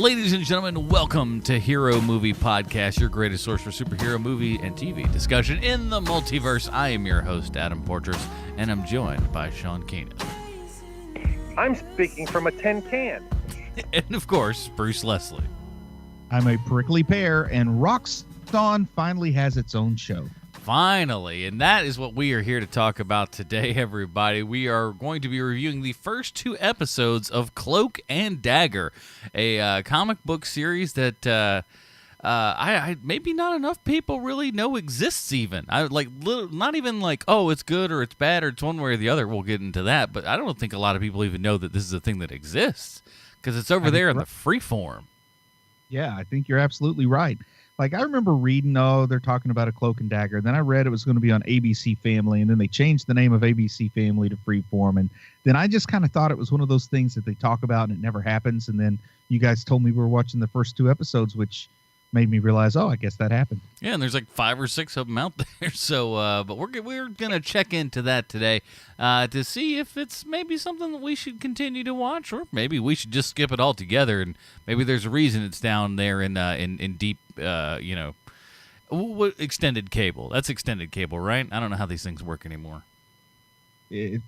Ladies and gentlemen, welcome to Hero Movie Podcast, your greatest source for superhero movie and TV discussion in the multiverse. I am your host, Adam Portrais, and I'm joined by Sean Keenan. I'm speaking from a tin can. And, of course, Bruce Leslie. I'm a prickly pear, and Rocketface finally has its own show. Finally, and that is what we are here to talk about today, everybody. We are going to be reviewing the first two episodes of Cloak and Dagger, a comic book series that I maybe not enough people really know exists even. Not even like, oh, it's good or it's bad or it's one way or the other. We'll get into that, but I don't think a lot of people even know that this is a thing that exists because it's over there in the Freeform. Yeah, I think you're absolutely right. Like, I remember reading, they're talking about a Cloak and Dagger. Then I read it was going to be on ABC Family, and then they changed the name of ABC Family to Freeform. And then I just kind of thought it was one of those things that they talk about and it never happens. And then you guys told me we were watching the first two episodes, which made me realize, I guess that happened. Yeah, and there's like 5 or 6 of them out there. So, but we're going to check into that today to see if it's maybe something that we should continue to watch, or maybe we should just skip it altogether. And maybe there's a reason it's down there in deep, what extended cable. That's extended cable, right? I don't know how these things work anymore.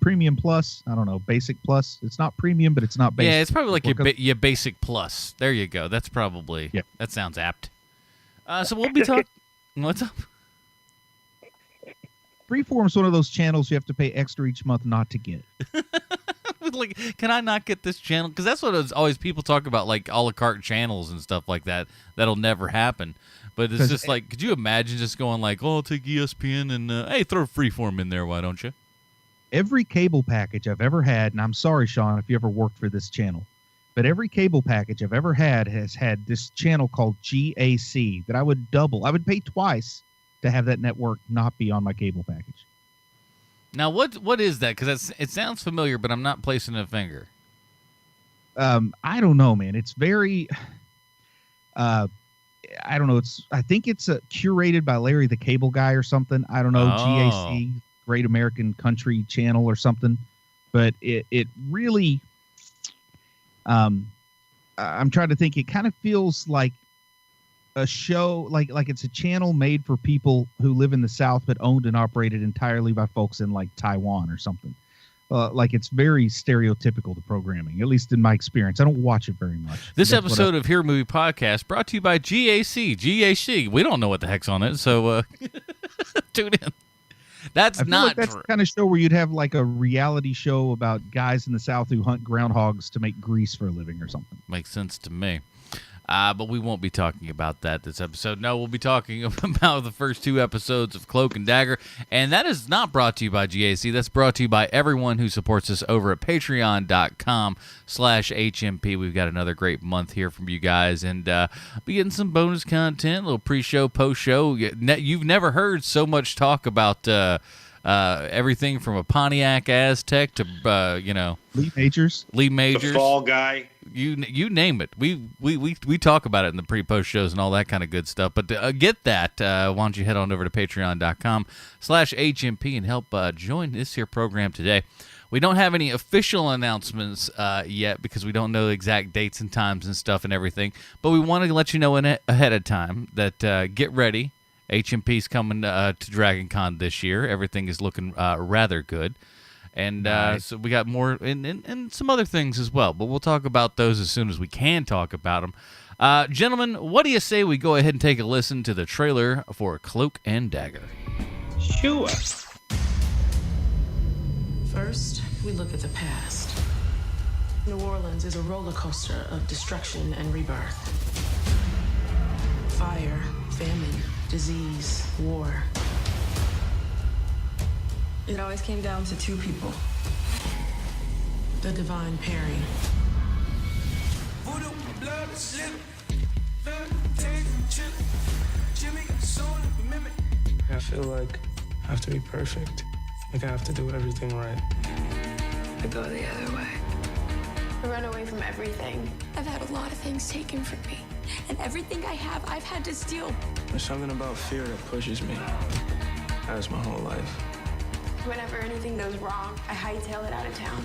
Premium Plus, I don't know, Basic Plus. It's not premium, but it's not basic. Yeah, it's probably like your Basic Plus. There you go. That's probably, that sounds apt. So we'll be talking. What's up? Freeform's one of those channels you have to pay extra each month not to get. Like, can I not get this channel? Because that's what it's always people talk about, like a la carte channels and stuff like that. That'll never happen. But it's just like, could you imagine just going like, oh, I'll take ESPN and hey, throw Freeform in there, why don't you? Every cable package I've ever had, and I'm sorry, Sean, if you ever worked for this channel, but every cable package I've ever had has had this channel called GAC that I would double. I would pay twice to have that network not be on my cable package. Now, what is that? Because it sounds familiar, but I'm not placing a finger. I don't know, man. It's very, I don't know. I think it's curated by Larry the Cable Guy or something. I don't know. GAC, Great American Country Channel or something. But it really, I'm trying to think. It kind of feels like a show, like it's a channel made for people who live in the South, but owned and operated entirely by folks in like Taiwan or something. Like it's very stereotypical, the programming, at least in my experience. I don't watch it very much. This episode of Hero Movie Podcast brought to you by GAC. We don't know what the heck's on it, so tune in. That's not that's the kind of show where you'd have like a reality show about guys in the South who hunt groundhogs to make grease for a living or something. Makes sense to me. But we won't be talking about that this episode. No, we'll be talking about the first two episodes of Cloak and Dagger. And that is not brought to you by GAC. That's brought to you by everyone who supports us over at patreon.com/HMP. We've got another great month here from you guys. And be getting some bonus content, a little pre-show, post-show. You've never heard so much talk about everything from a Pontiac Aztec to, Lee Majors. The Fall Guy. You name it. We talk about it in the pre-post shows and all that kind of good stuff. But to get that, why don't you head on over to patreon.com/HMP and help join this here program today. We don't have any official announcements yet because we don't know the exact dates and times and stuff and everything. But we wanted to let you know ahead of time that get ready. HMP's coming to Dragon Con this year. Everything is looking rather good. And nice. So we got more and some other things as well. But we'll talk about those as soon as we can talk about them. Gentlemen, what do you say we go ahead and take a listen to the trailer for Cloak and Dagger? Sure. First, we look at the past. New Orleans is a roller coaster of destruction and rebirth. Fire, famine, disease, war. It always came down to two people. The divine pairing. I feel like I have to be perfect. Like I have to do everything right. I go the other way. I run away from everything. I've had a lot of things taken from me. And everything I have, I've had to steal. There's something about fear that pushes me. That's my whole life. Whenever anything goes wrong, I hightail it out of town.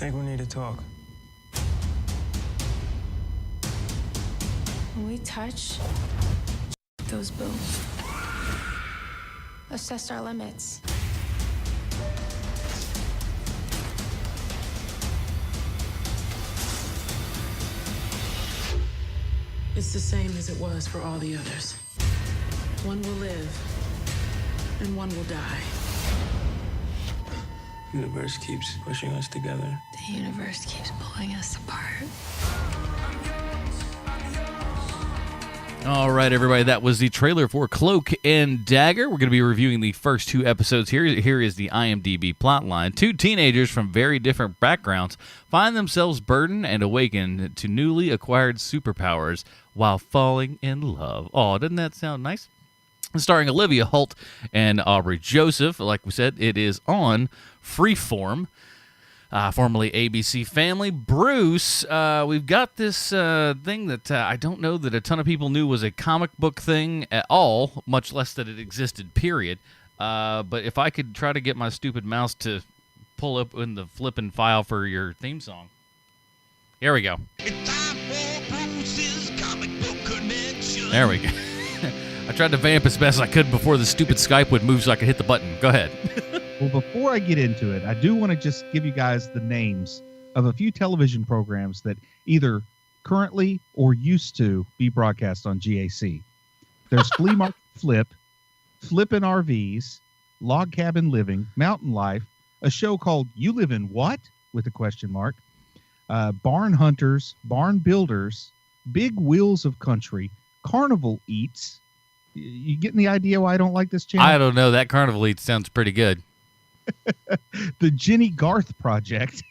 think we need to talk. When we touch those booms, Assess our limits. it's the same as it was for all the others. One will live, and one will die. The universe keeps pushing us together. The universe keeps pulling us apart. All right, everybody, that was the trailer for Cloak and Dagger. We're going to be reviewing the first 2 episodes here. Here is the IMDb plotline. 2 teenagers from very different backgrounds find themselves burdened and awakened to newly acquired superpowers while falling in love. Oh, doesn't that sound nice? Starring Olivia Holt and Aubrey Joseph. Like we said, it is on Freeform. Formerly ABC Family. Bruce, we've got this thing that I don't know that a ton of people knew was a comic book thing at all, much less that it existed, period. But if I could try to get my stupid mouse to pull up in the flipping file for your theme song. Here we go. There we go. I tried to vamp as best I could before the stupid Skype would move so I could hit the button. Go ahead. Well, before I get into it, I do want to just give you guys the names of a few television programs that either currently or used to be broadcast on GAC. There's Flea Market Flip, Flippin' RVs, Log Cabin Living, Mountain Life, a show called You Live in What? With a question mark, Barn Hunters, Barn Builders, Big Wheels of Country, Carnival Eats. You getting the idea why I don't like this channel? I don't know. That Carnival Eats sounds pretty good. The Jenny Garth Project.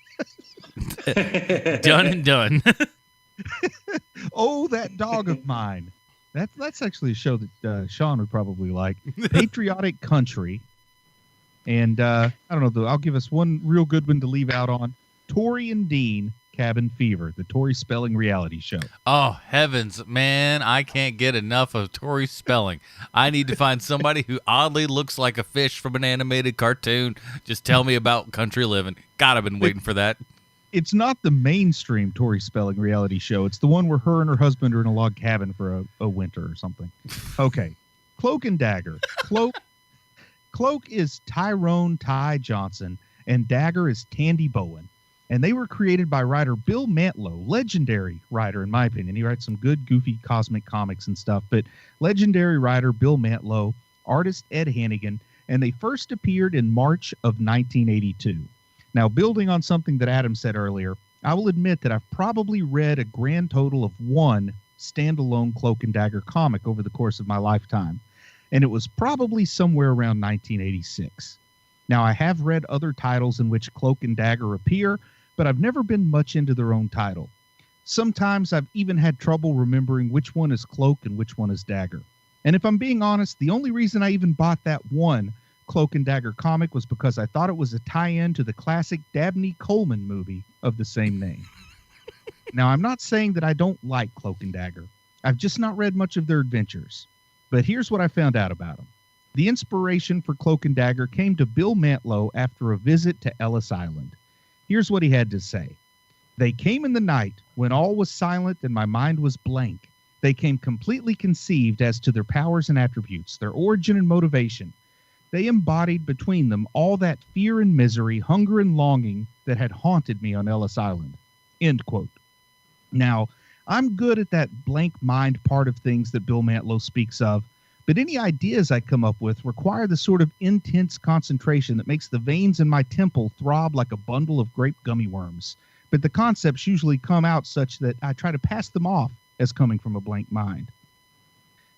Done and done. Oh, that dog of mine. That's actually a show that Sean would probably like. Patriotic Country. And I don't know, I'll give us one real good one to leave out on. Tori and Dean, Cabin Fever, the Tori Spelling reality show. Oh, heavens, man. I can't get enough of Tori Spelling. I need to find somebody who oddly looks like a fish from an animated cartoon. Just tell me about country living. God, I've been waiting for that. It's not the mainstream Tori Spelling reality show. It's the one where her and her husband are in a log cabin for a winter or something. Okay. Cloak and Dagger. Cloak is Tyrone Ty Johnson, and Dagger is Tandy Bowen. And they were created by writer Bill Mantlo, legendary writer, in my opinion. He writes some good, goofy, cosmic comics and stuff. But legendary writer Bill Mantlo, artist Ed Hannigan, and they first appeared in March of 1982. Now, building on something that Adam said earlier, I will admit that I've probably read a grand total of 1 standalone Cloak and Dagger comic over the course of my lifetime. And it was probably somewhere around 1986. Now, I have read other titles in which Cloak and Dagger appear, but I've never been much into their own title. Sometimes I've even had trouble remembering which one is Cloak and which one is Dagger. And if I'm being honest, the only reason I even bought that one Cloak and Dagger comic was because I thought it was a tie-in to the classic Dabney Coleman movie of the same name. Now, I'm not saying that I don't like Cloak and Dagger. I've just not read much of their adventures. But here's what I found out about them. The inspiration for Cloak and Dagger came to Bill Mantlo after a visit to Ellis Island. Here's what he had to say. They came in the night when all was silent and my mind was blank. They came completely conceived as to their powers and attributes, their origin and motivation. They embodied between them all that fear and misery, hunger and longing that had haunted me on Ellis Island. End quote. Now, I'm good at that blank mind part of things that Bill Mantlo speaks of, but any ideas I come up with require the sort of intense concentration that makes the veins in my temple throb like a bundle of grape gummy worms. But the concepts usually come out such that I try to pass them off as coming from a blank mind.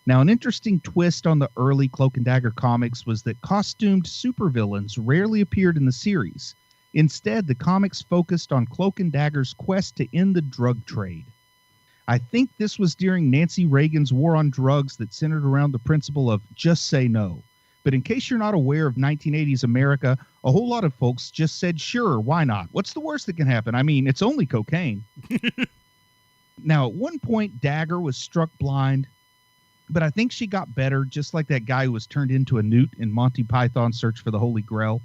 Now, an interesting twist on the early Cloak and Dagger comics was that costumed supervillains rarely appeared in the series. Instead, the comics focused on Cloak and Dagger's quest to end the drug trade. I think this was during Nancy Reagan's war on drugs that centered around the principle of just say no. But in case you're not aware of 1980s America, a whole lot of folks just said, sure, why not? What's the worst that can happen? I mean, it's only cocaine. Now, at one point, Dagger was struck blind, but I think she got better, just like that guy who was turned into a newt in Monty Python's Search for the Holy Grail.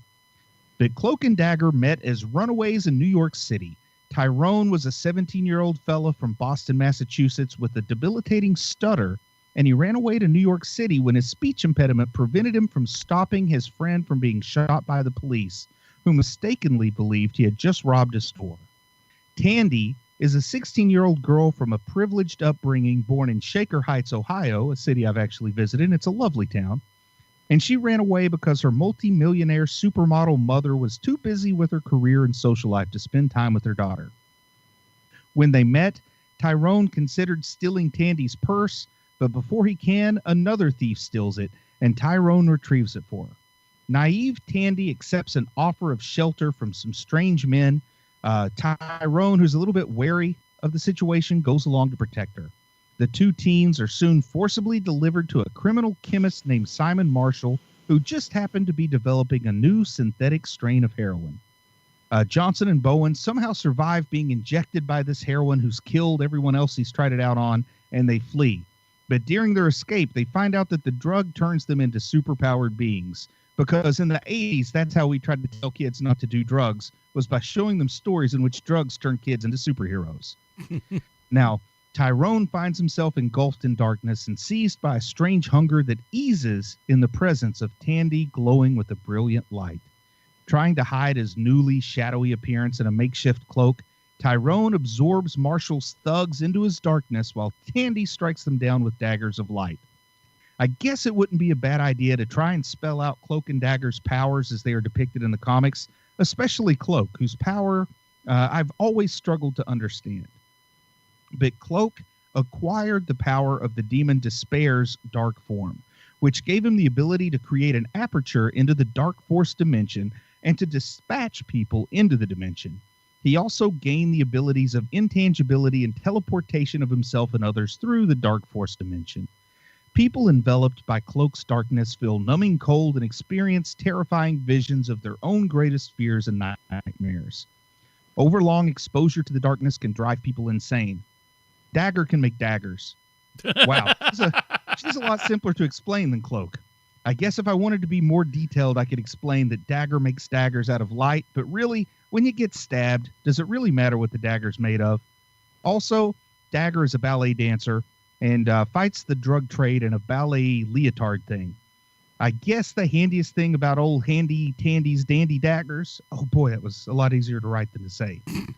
But Cloak and Dagger met as runaways in New York City. Tyrone was a 17-year-old fella from Boston, Massachusetts with a debilitating stutter, and he ran away to New York City when his speech impediment prevented him from stopping his friend from being shot by the police, who mistakenly believed he had just robbed a store. Tandy is a 16-year-old girl from a privileged upbringing born in Shaker Heights, Ohio, a city I've actually visited, and it's a lovely town. And she ran away because her multi-millionaire supermodel mother was too busy with her career and social life to spend time with her daughter. When they met, Tyrone considered stealing Tandy's purse, but before he can, another thief steals it, and Tyrone retrieves it for her. Naive Tandy accepts an offer of shelter from some strange men. Tyrone, who's a little bit wary of the situation, goes along to protect her. The two teens are soon forcibly delivered to a criminal chemist named Simon Marshall, who just happened to be developing a new synthetic strain of heroin. Johnson and Bowen somehow survive being injected by this heroin, who's killed everyone else he's tried it out on, and they flee. But during their escape, they find out that the drug turns them into superpowered beings. Because in the 80s, that's how we tried to tell kids not to do drugs, was by showing them stories in which drugs turn kids into superheroes. Now, Tyrone finds himself engulfed in darkness and seized by a strange hunger that eases in the presence of Tandy glowing with a brilliant light. Trying to hide his newly shadowy appearance in a makeshift cloak, Tyrone absorbs Marshall's thugs into his darkness while Tandy strikes them down with daggers of light. I guess it wouldn't be a bad idea to try and spell out Cloak and Dagger's powers as they are depicted in the comics, especially Cloak, whose power I've always struggled to understand. But Cloak acquired the power of the demon Despair's dark form, which gave him the ability to create an aperture into the dark force dimension and to dispatch people into the dimension. He also gained the abilities of intangibility and teleportation of himself and others through the dark force dimension. People enveloped by Cloak's darkness feel numbing cold and experience terrifying visions of their own greatest fears and nightmares. Overlong exposure to the darkness can drive people insane. Dagger can make daggers. Wow. She's a lot simpler to explain than Cloak. I guess if I wanted to be more detailed, I could explain that Dagger makes daggers out of light, but really, when you get stabbed, does it really matter what the dagger's made of? Also, Dagger is a ballet dancer and fights the drug trade in a ballet leotard thing. I guess the handiest thing about old Handy Tandy's dandy daggers... Oh boy, that was a lot easier to write than to say. Let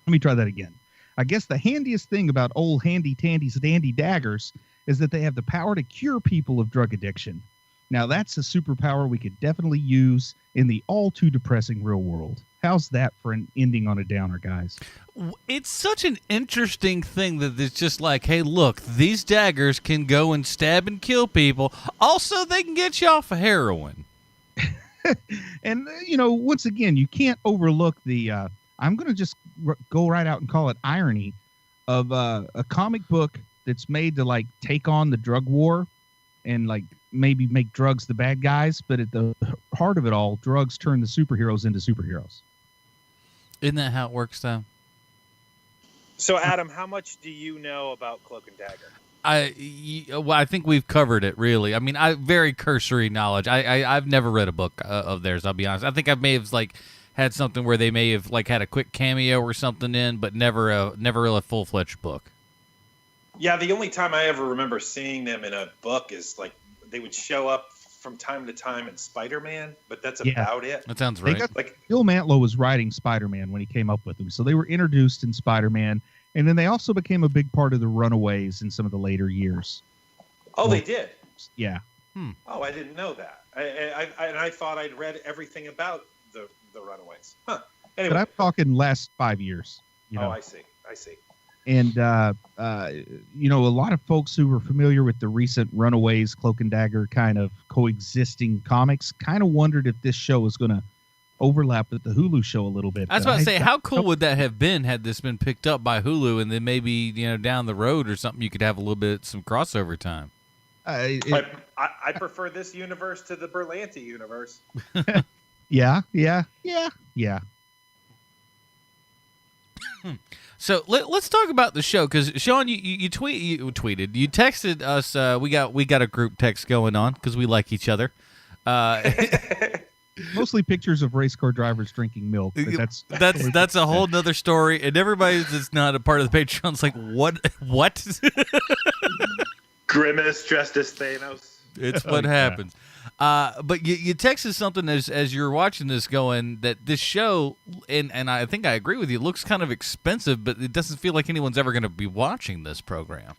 me try that again. I guess the handiest thing about old Handy Tandy's dandy daggers is that they have the power to cure people of drug addiction. Now, that's a superpower we could definitely use in the all-too-depressing real world. How's that for an ending on a downer, guys? It's such an interesting thing that it's just like, hey, look, these daggers can go and stab and kill people. Also, they can get you off of heroin. And, once again, you can't overlook the, I'm going to just go right out and call it irony, of a comic book that's made to, take on the drug war and, maybe make drugs the bad guys, but at the heart of it all, drugs turn the superheroes into superheroes. Isn't that how it works, though? So, Adam, how much do you know about Cloak and Dagger? I think we've covered it, really. I mean, very cursory knowledge. I've never read a book of theirs, I'll be honest. I think I may have, had something where they may have, had a quick cameo or something in, but never really a full-fledged book. Yeah, the only time I ever remember seeing them in a book is, they would show up from time to time in Spider-Man, but that's about it. That sounds right. Bill Mantlo was writing Spider-Man when he came up with them, so they were introduced in Spider-Man, and then they also became a big part of the Runaways in some of the later years. Oh, they did? Yeah. Oh, I didn't know that. I thought I'd read everything about the Runaways. Huh. Anyway. But I'm talking last 5 years. Oh, I see. And, a lot of folks who were familiar with the recent Runaways, Cloak and Dagger kind of coexisting comics kind of wondered if this show was going to overlap with the Hulu show a little bit. I was about to say, how cool would that have been had this been picked up by Hulu and then maybe, down the road or something, you could have a little bit, some crossover time. I prefer this universe to the Berlanti universe. Yeah. So let's talk about the show, because Sean, you texted us. We got a group text going on because we like each other, Mostly pictures of race car drivers drinking milk. But that's a whole nother story, and everybody that's not a part of the Patreon's like, what? Grimace dressed as Thanos. It's what happens. But you texted something as you're watching this, going that this show, and I think I agree with you, looks kind of expensive, but it doesn't feel like anyone's ever going to be watching this program.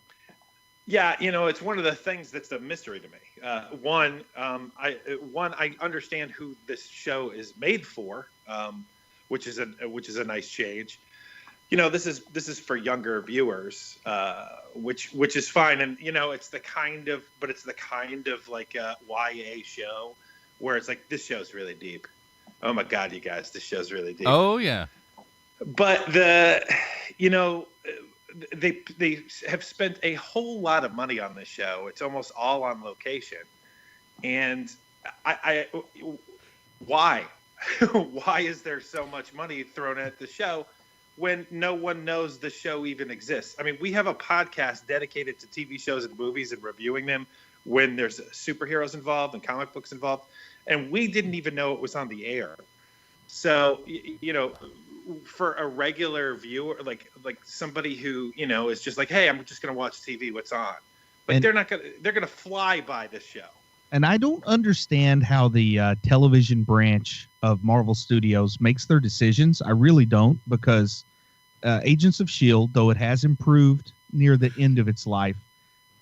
Yeah, it's one of the things that's a mystery to me. I understand who this show is made for, which is a nice change. This is for younger viewers, which is fine, and it's the kind of like a YA show where it's like, this show's really deep. Oh my God, you guys, this show's really deep. Oh yeah, but they have spent a whole lot of money on this show. It's almost all on location, and why is there so much money thrown at the show when no one knows the show even exists? I mean, we have a podcast dedicated to TV shows and movies and reviewing them when there's superheroes involved and comic books involved, and we didn't even know it was on the air. So for a regular viewer, like somebody who is just like, hey, I'm just gonna watch TV, what's on? But they're gonna fly by this show. And I don't understand how the television branch of Marvel Studios makes their decisions. I really don't, because Agents of S.H.I.E.L.D., though it has improved near the end of its life,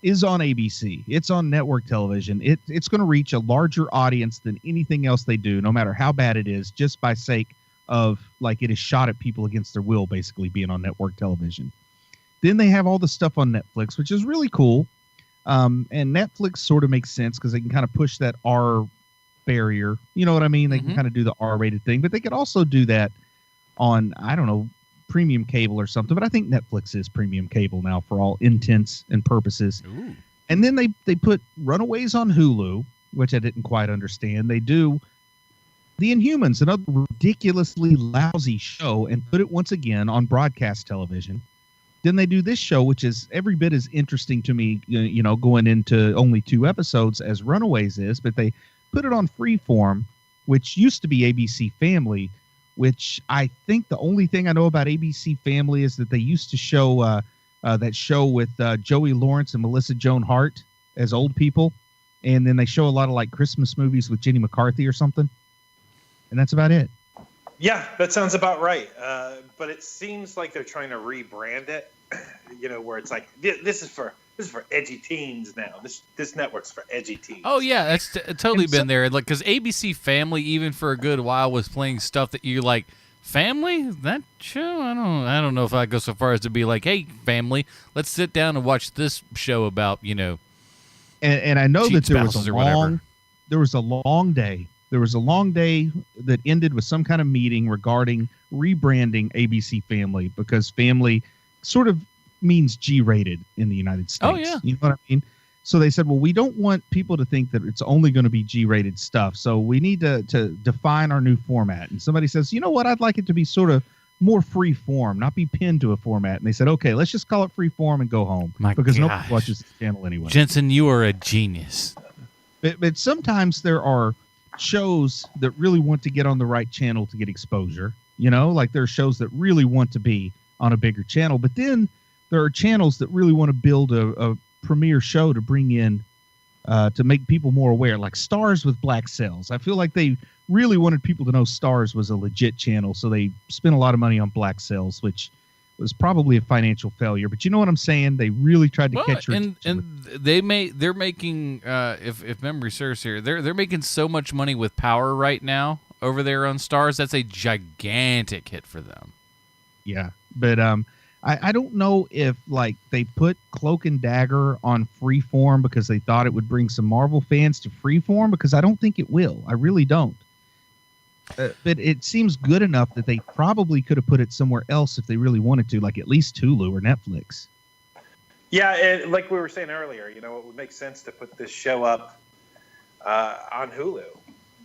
is on ABC. It's on network television. It's going to reach a larger audience than anything else they do, no matter how bad it is, just by sake of, like, it is shot at people against their will, basically, being on network television. Then they have all the stuff on Netflix, which is really cool. And Netflix sort of makes sense because they can kind of push that R barrier. You know what I mean? They can kind of do the R-rated thing, but they could also do that on, I don't know, premium cable or something. But I think Netflix is premium cable now for all intents and purposes. Ooh. And then they put Runaways on Hulu, which I didn't quite understand. They do The Inhumans, another ridiculously lousy show, and put it once again on broadcast television. Then they do this show, which is every bit as interesting to me, going into only 2 episodes as Runaways is, but they put it on Freeform, which used to be ABC Family, which I think the only thing I know about ABC Family is that they used to show that show with Joey Lawrence and Melissa Joan Hart as old people, and then they show a lot of like Christmas movies with Jenny McCarthy or something, and that's about it. Yeah, that sounds about right. But it seems like they're trying to rebrand it, where it's like, this is for edgy teens now. This network's for edgy teens. Oh yeah, that's totally been there. Like, because ABC Family, even for a good while, was playing stuff that you like. Family? That show? I don't know if I go so far as to be like, hey, family, let's sit down and watch this show about And I know that there was a long day. There was a long day that ended with some kind of meeting regarding rebranding ABC Family, because family sort of means G-rated in the United States. Oh, yeah. You know what I mean? So they said, well, we don't want people to think that it's only going to be G-rated stuff. So we need to define our new format. And somebody says, you know what? I'd like it to be sort of more free form, not be pinned to a format. And they said, okay, let's just call it free form and go home. Because nobody watches the channel anyway. Jensen, you are a genius. But sometimes there are shows that really want to get on the right channel to get exposure, like there are shows that really want to be on a bigger channel, but then there are channels that really want to build a premiere show to bring in to make people more aware, like Stars with Black Sails. I feel like they really wanted people to know Stars was a legit channel, so they spent a lot of money on Black Sails, which was probably a financial failure. But you know what I'm saying? They really tried to catch your attention. And they're making if memory serves here, they're making so much money with Power right now over there on Stars. That's a gigantic hit for them. Yeah, but I don't know if like they put Cloak and Dagger on Freeform because they thought it would bring some Marvel fans to Freeform, because I don't think it will. I really don't. But it seems good enough that they probably could have put it somewhere else if they really wanted to, like at least Hulu or Netflix. Yeah, like we were saying earlier, it would make sense to put this show up on Hulu.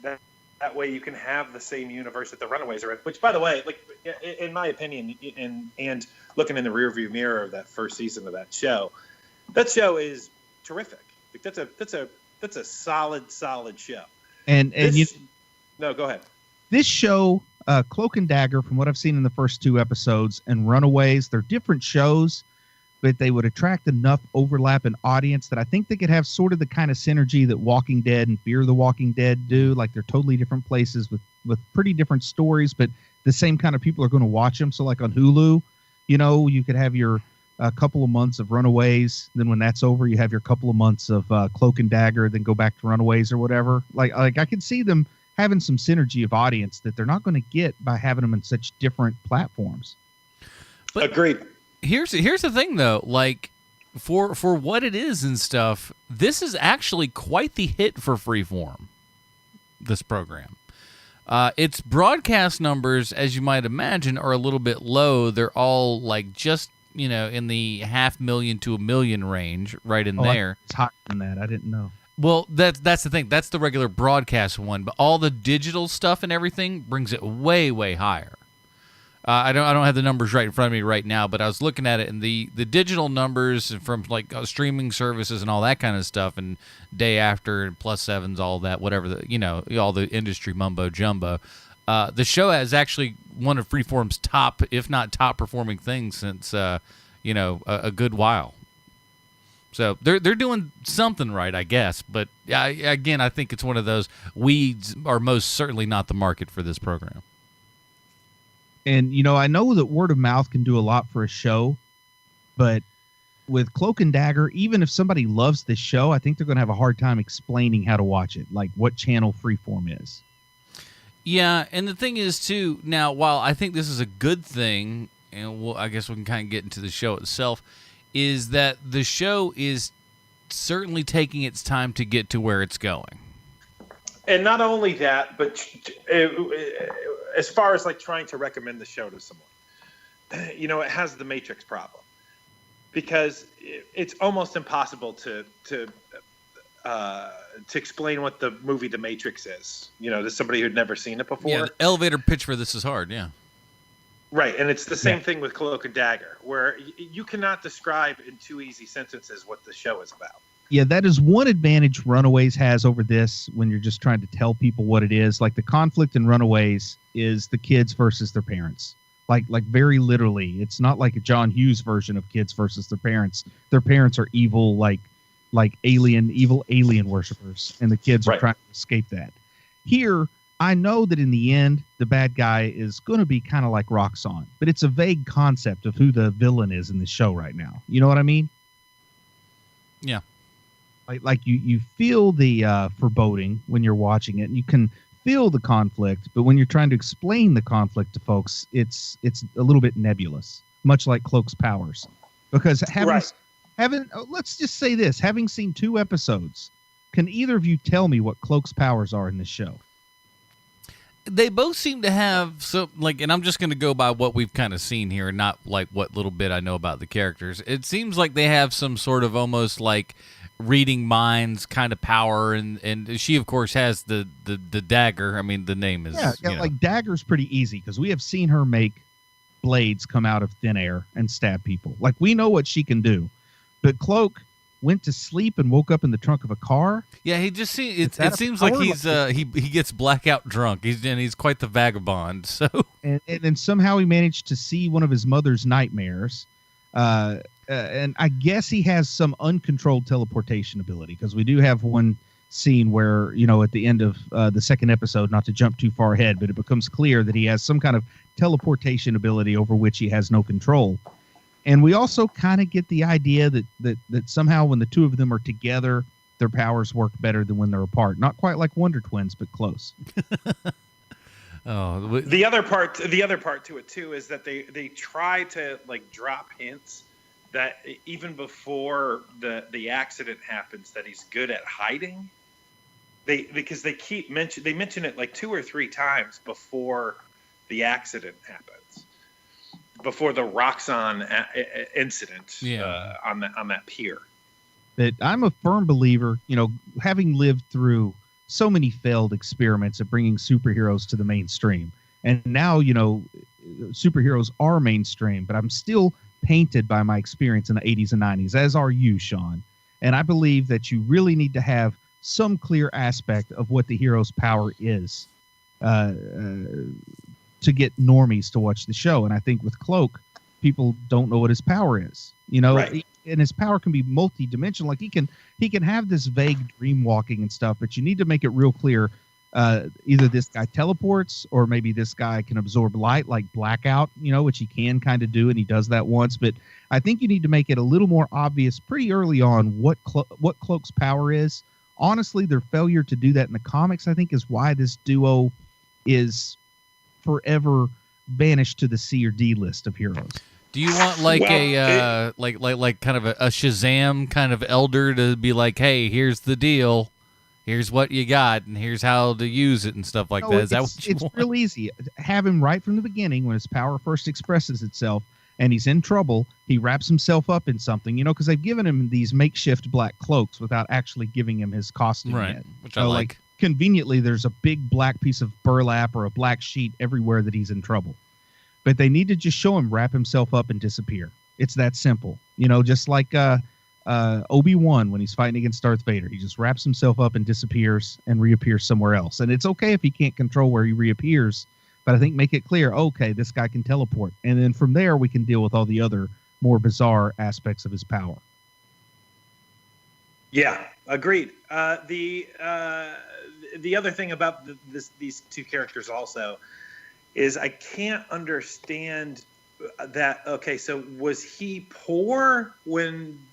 That way you can have the same universe that the Runaways are in. Which, by the way, like in my opinion, and looking in the rearview mirror of that first season of that show is terrific. Like that's a solid show. And No, go ahead. This show, Cloak and Dagger, from what I've seen in the first 2 episodes, and Runaways, they're different shows, but they would attract enough overlap in audience that I think they could have sort of the kind of synergy that Walking Dead and Fear the Walking Dead do. Like, they're totally different places with pretty different stories, but the same kind of people are going to watch them. So like on Hulu, you know, you could have your couple of months of Runaways. Then when that's over, you have your couple of months of Cloak and Dagger, then go back to Runaways or whatever. Like I could see them having some synergy of audience that they're not going to get by having them in such different platforms. But agreed. Here's the thing though, like for what it is and stuff, this is actually quite the hit for Freeform, this program. Its broadcast numbers, as you might imagine, are a little bit low. They're all like just, you know, in the 500,000 to 1 million range, right in there. It's higher than that. I didn't know. Well, that's the thing. That's the regular broadcast one, but all the digital stuff and everything brings it way, way higher. I don't have the numbers right in front of me right now, but I was looking at it, and the digital numbers from like streaming services and all that kind of stuff, and Day After and Plus Sevens, all that, whatever all the industry mumbo jumbo. The show has actually one of Freeform's top, if not top, performing things since a good while. So they're doing something right, I guess. But again, I think it's one of those weeds are most certainly not the market for this program. And, you know, I know that word of mouth can do a lot for a show, but with Cloak and Dagger, even if somebody loves this show, I think they're going to have a hard time explaining how to watch it, like what channel Freeform is. Yeah, and the thing is, too, now, while I think this is a good thing, and I guess we can kind of get into the show itself, is that the show is certainly taking its time to get to where it's going. And not only that, but as far as like trying to recommend the show to someone, you know, it has the Matrix problem because it's almost impossible to explain what the movie The Matrix is, you know, to somebody who'd never seen it before. Yeah, the elevator pitch for this is hard, yeah. Right, and it's the same thing with Cloak and Dagger, where you cannot describe in 2 easy sentences what the show is about. Yeah, that is one advantage Runaways has over this when you're just trying to tell people what it is. Like the conflict in Runaways is the kids versus their parents. Like very literally. It's not like a John Hughes version of kids versus their parents. Their parents are evil, like evil alien worshipers, and the kids are trying to escape that. Here, I know that in the end, the bad guy is going to be kind of like Roxxon, but it's a vague concept of who the villain is in the show right now. You know what I mean? Yeah. Like you feel the foreboding when you're watching it, and you can feel the conflict, but when you're trying to explain the conflict to folks, it's a little bit nebulous, much like Cloak's powers. Because let's just say this, having seen 2 episodes, can either of you tell me what Cloak's powers are in this show? They both seem to have and I'm just going to go by what we've kind of seen here, not like what little bit I know about the characters. It seems like they have some sort of almost like reading minds kind of power, and she of course has the dagger. I mean, the name is like Dagger's pretty easy because we have seen her make blades come out of thin air and stab people. Like, we know what she can do. But Cloak went to sleep and woke up in the trunk of a car. Yeah, he just it seems like he's he gets blackout drunk. He's quite the vagabond. So and then somehow he managed to see one of his mother's nightmares. And I guess he has some uncontrolled teleportation ability, because we do have one scene where, you know, at the end of the second episode, not to jump too far ahead, but it becomes clear that he has some kind of teleportation ability over which he has no control. And we also kind of get the idea that somehow when the 2 of them are together, their powers work better than when they're apart. Not quite like Wonder Twins, but close. The other part to it too is that they try to like drop hints that even before the accident happens, that he's good at hiding. Because they mention it like 2 or 3 times before the accident happens, before the Roxxon incident on that pier. That I'm a firm believer, you know, having lived through so many failed experiments of bringing superheroes to the mainstream, and now, you know, superheroes are mainstream, but I'm still painted by my experience in the 80s and 90s, as are you, Sean. And I believe that you really need to have some clear aspect of what the hero's power is to get normies to watch the show. And I think with Cloak, people don't know what his power is, Right. And his power can be multi-dimensional. Like he can have this vague dream walking and stuff, but you need to make it real clear. Either this guy teleports, or maybe this guy can absorb light like blackout, which he can kind of do, and he does that once. But I think you need to make it a little more obvious pretty early on what Cloak's power is. Honestly, their failure to do that in the comics, I think, is why this duo is forever banished to the C or D list of heroes. Do you want like like kind of a Shazam kind of elder to be like, hey, here's the deal, here's what you got, and here's how to use it and stuff like that? Is that what you want? It's real easy. Have him right from the beginning when his power first expresses itself and he's in trouble. He wraps himself up in something, because they've given him these makeshift black cloaks without actually giving him his costume yet. Which I like. Conveniently, there's a big black piece of burlap or a black sheet everywhere that he's in trouble. But they need to just show him wrap himself up and disappear. It's that simple. Just like Obi-Wan when he's fighting against Darth Vader. He just wraps himself up and disappears and reappears somewhere else. And it's okay if he can't control where he reappears, but I think make it clear, okay, this guy can teleport. And then from there, we can deal with all the other more bizarre aspects of his power. Yeah, agreed. The other thing about these two characters also is I can't understand that. Okay, so was he poor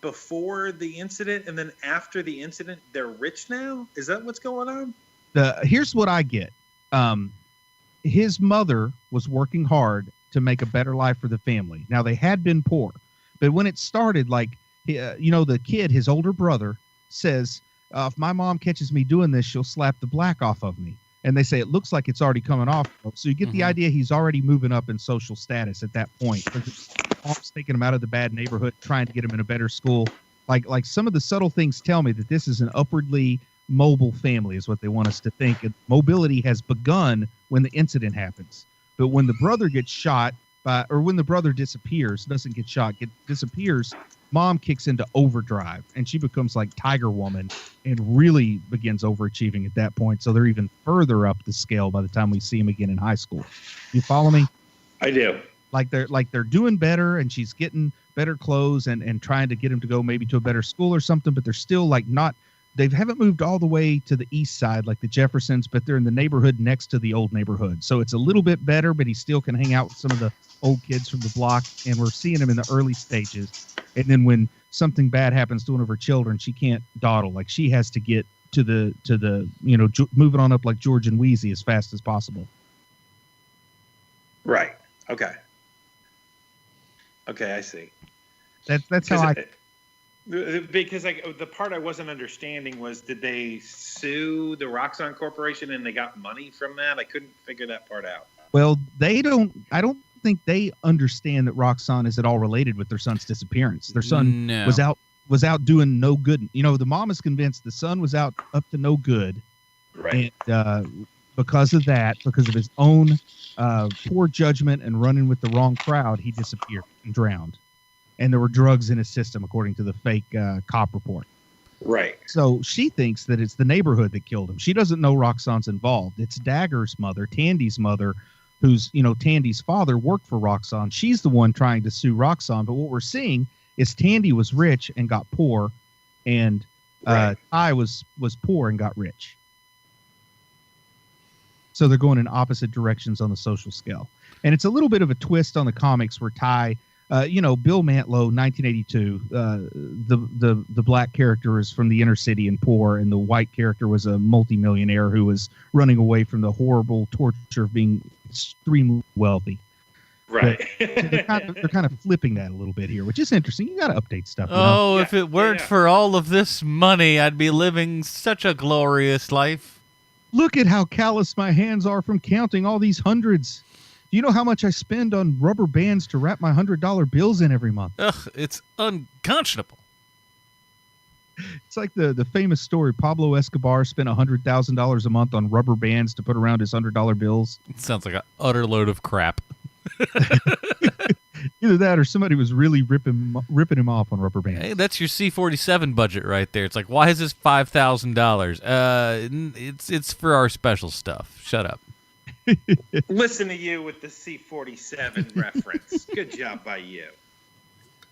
before the incident, and then after the incident they're rich now? Is that what's going on? Here's what I get. His mother was working hard to make a better life for the family. Now they had been poor, but when it started, the kid, his older brother, says, if my mom catches me doing this, she'll slap the black off of me. And they say it looks like it's already coming off. So you get the idea he's already moving up in social status at that point. Mom's taking him out of the bad neighborhood, trying to get him in a better school. Like some of the subtle things tell me that this is an upwardly mobile family is what they want us to think. And mobility has begun when the incident happens. But when the brother gets shot, or when the brother disappears, doesn't get shot, disappears, mom kicks into overdrive, and she becomes like Tiger Woman and really begins overachieving at that point. So they're even further up the scale by the time we see him again in high school. You follow me? I do. Like they're doing better, and she's getting better clothes and trying to get him to go maybe to a better school or something, but they're still they haven't moved all the way to the east side like the Jeffersons, but they're in the neighborhood next to the old neighborhood. So it's a little bit better, but he still can hang out with some of the old kids from the block, and we're seeing him in the early stages. And then when something bad happens to one of her children, she can't dawdle. Like she has to get to the moving on up like George and Wheezy as fast as possible. Right. Okay, I see. That's how because the part I wasn't understanding was, did they sue the Roxxon Corporation and they got money from that? I couldn't figure that part out. Well, I don't think they understand that Roxxon is at all related with their son's disappearance. Their son was out doing no good. The mom is convinced the son was out up to no good. Right. And because of his own poor judgment and running with the wrong crowd, he disappeared and drowned. And there were drugs in his system, according to the fake cop report. Right. So she thinks that it's the neighborhood that killed him. She doesn't know Roxxon's involved. It's Dagger's mother, Tandy's mother, who's, Tandy's father worked for Roxxon. She's the one trying to sue Roxxon. But what we're seeing is Tandy was rich and got poor, and Ty was poor and got rich. So they're going in opposite directions on the social scale. And it's a little bit of a twist on the comics where Ty, Bill Mantlo, 1982, the black character is from the inner city and poor, and the white character was a multimillionaire who was running away from the horrible torture of being extremely wealthy. Right. So they're kind of flipping that a little bit here, which is interesting. You got to update stuff. If it weren't for all of this money, I'd be living such a glorious life. Look at how callous my hands are from counting all these hundreds. Do you know how much I spend on rubber bands to wrap my $100 bills in every month? Ugh, it's unconscionable. It's like the famous story. Pablo Escobar spent $100,000 a month on rubber bands to put around his $100 bills. It sounds like an utter load of crap. Either that or somebody was really ripping him off on rubber bands. Hey, that's your C-47 budget right there. It's like, why is this $5,000? It's for our special stuff. Shut up. Listen to you with the C-47 reference. Good job by you.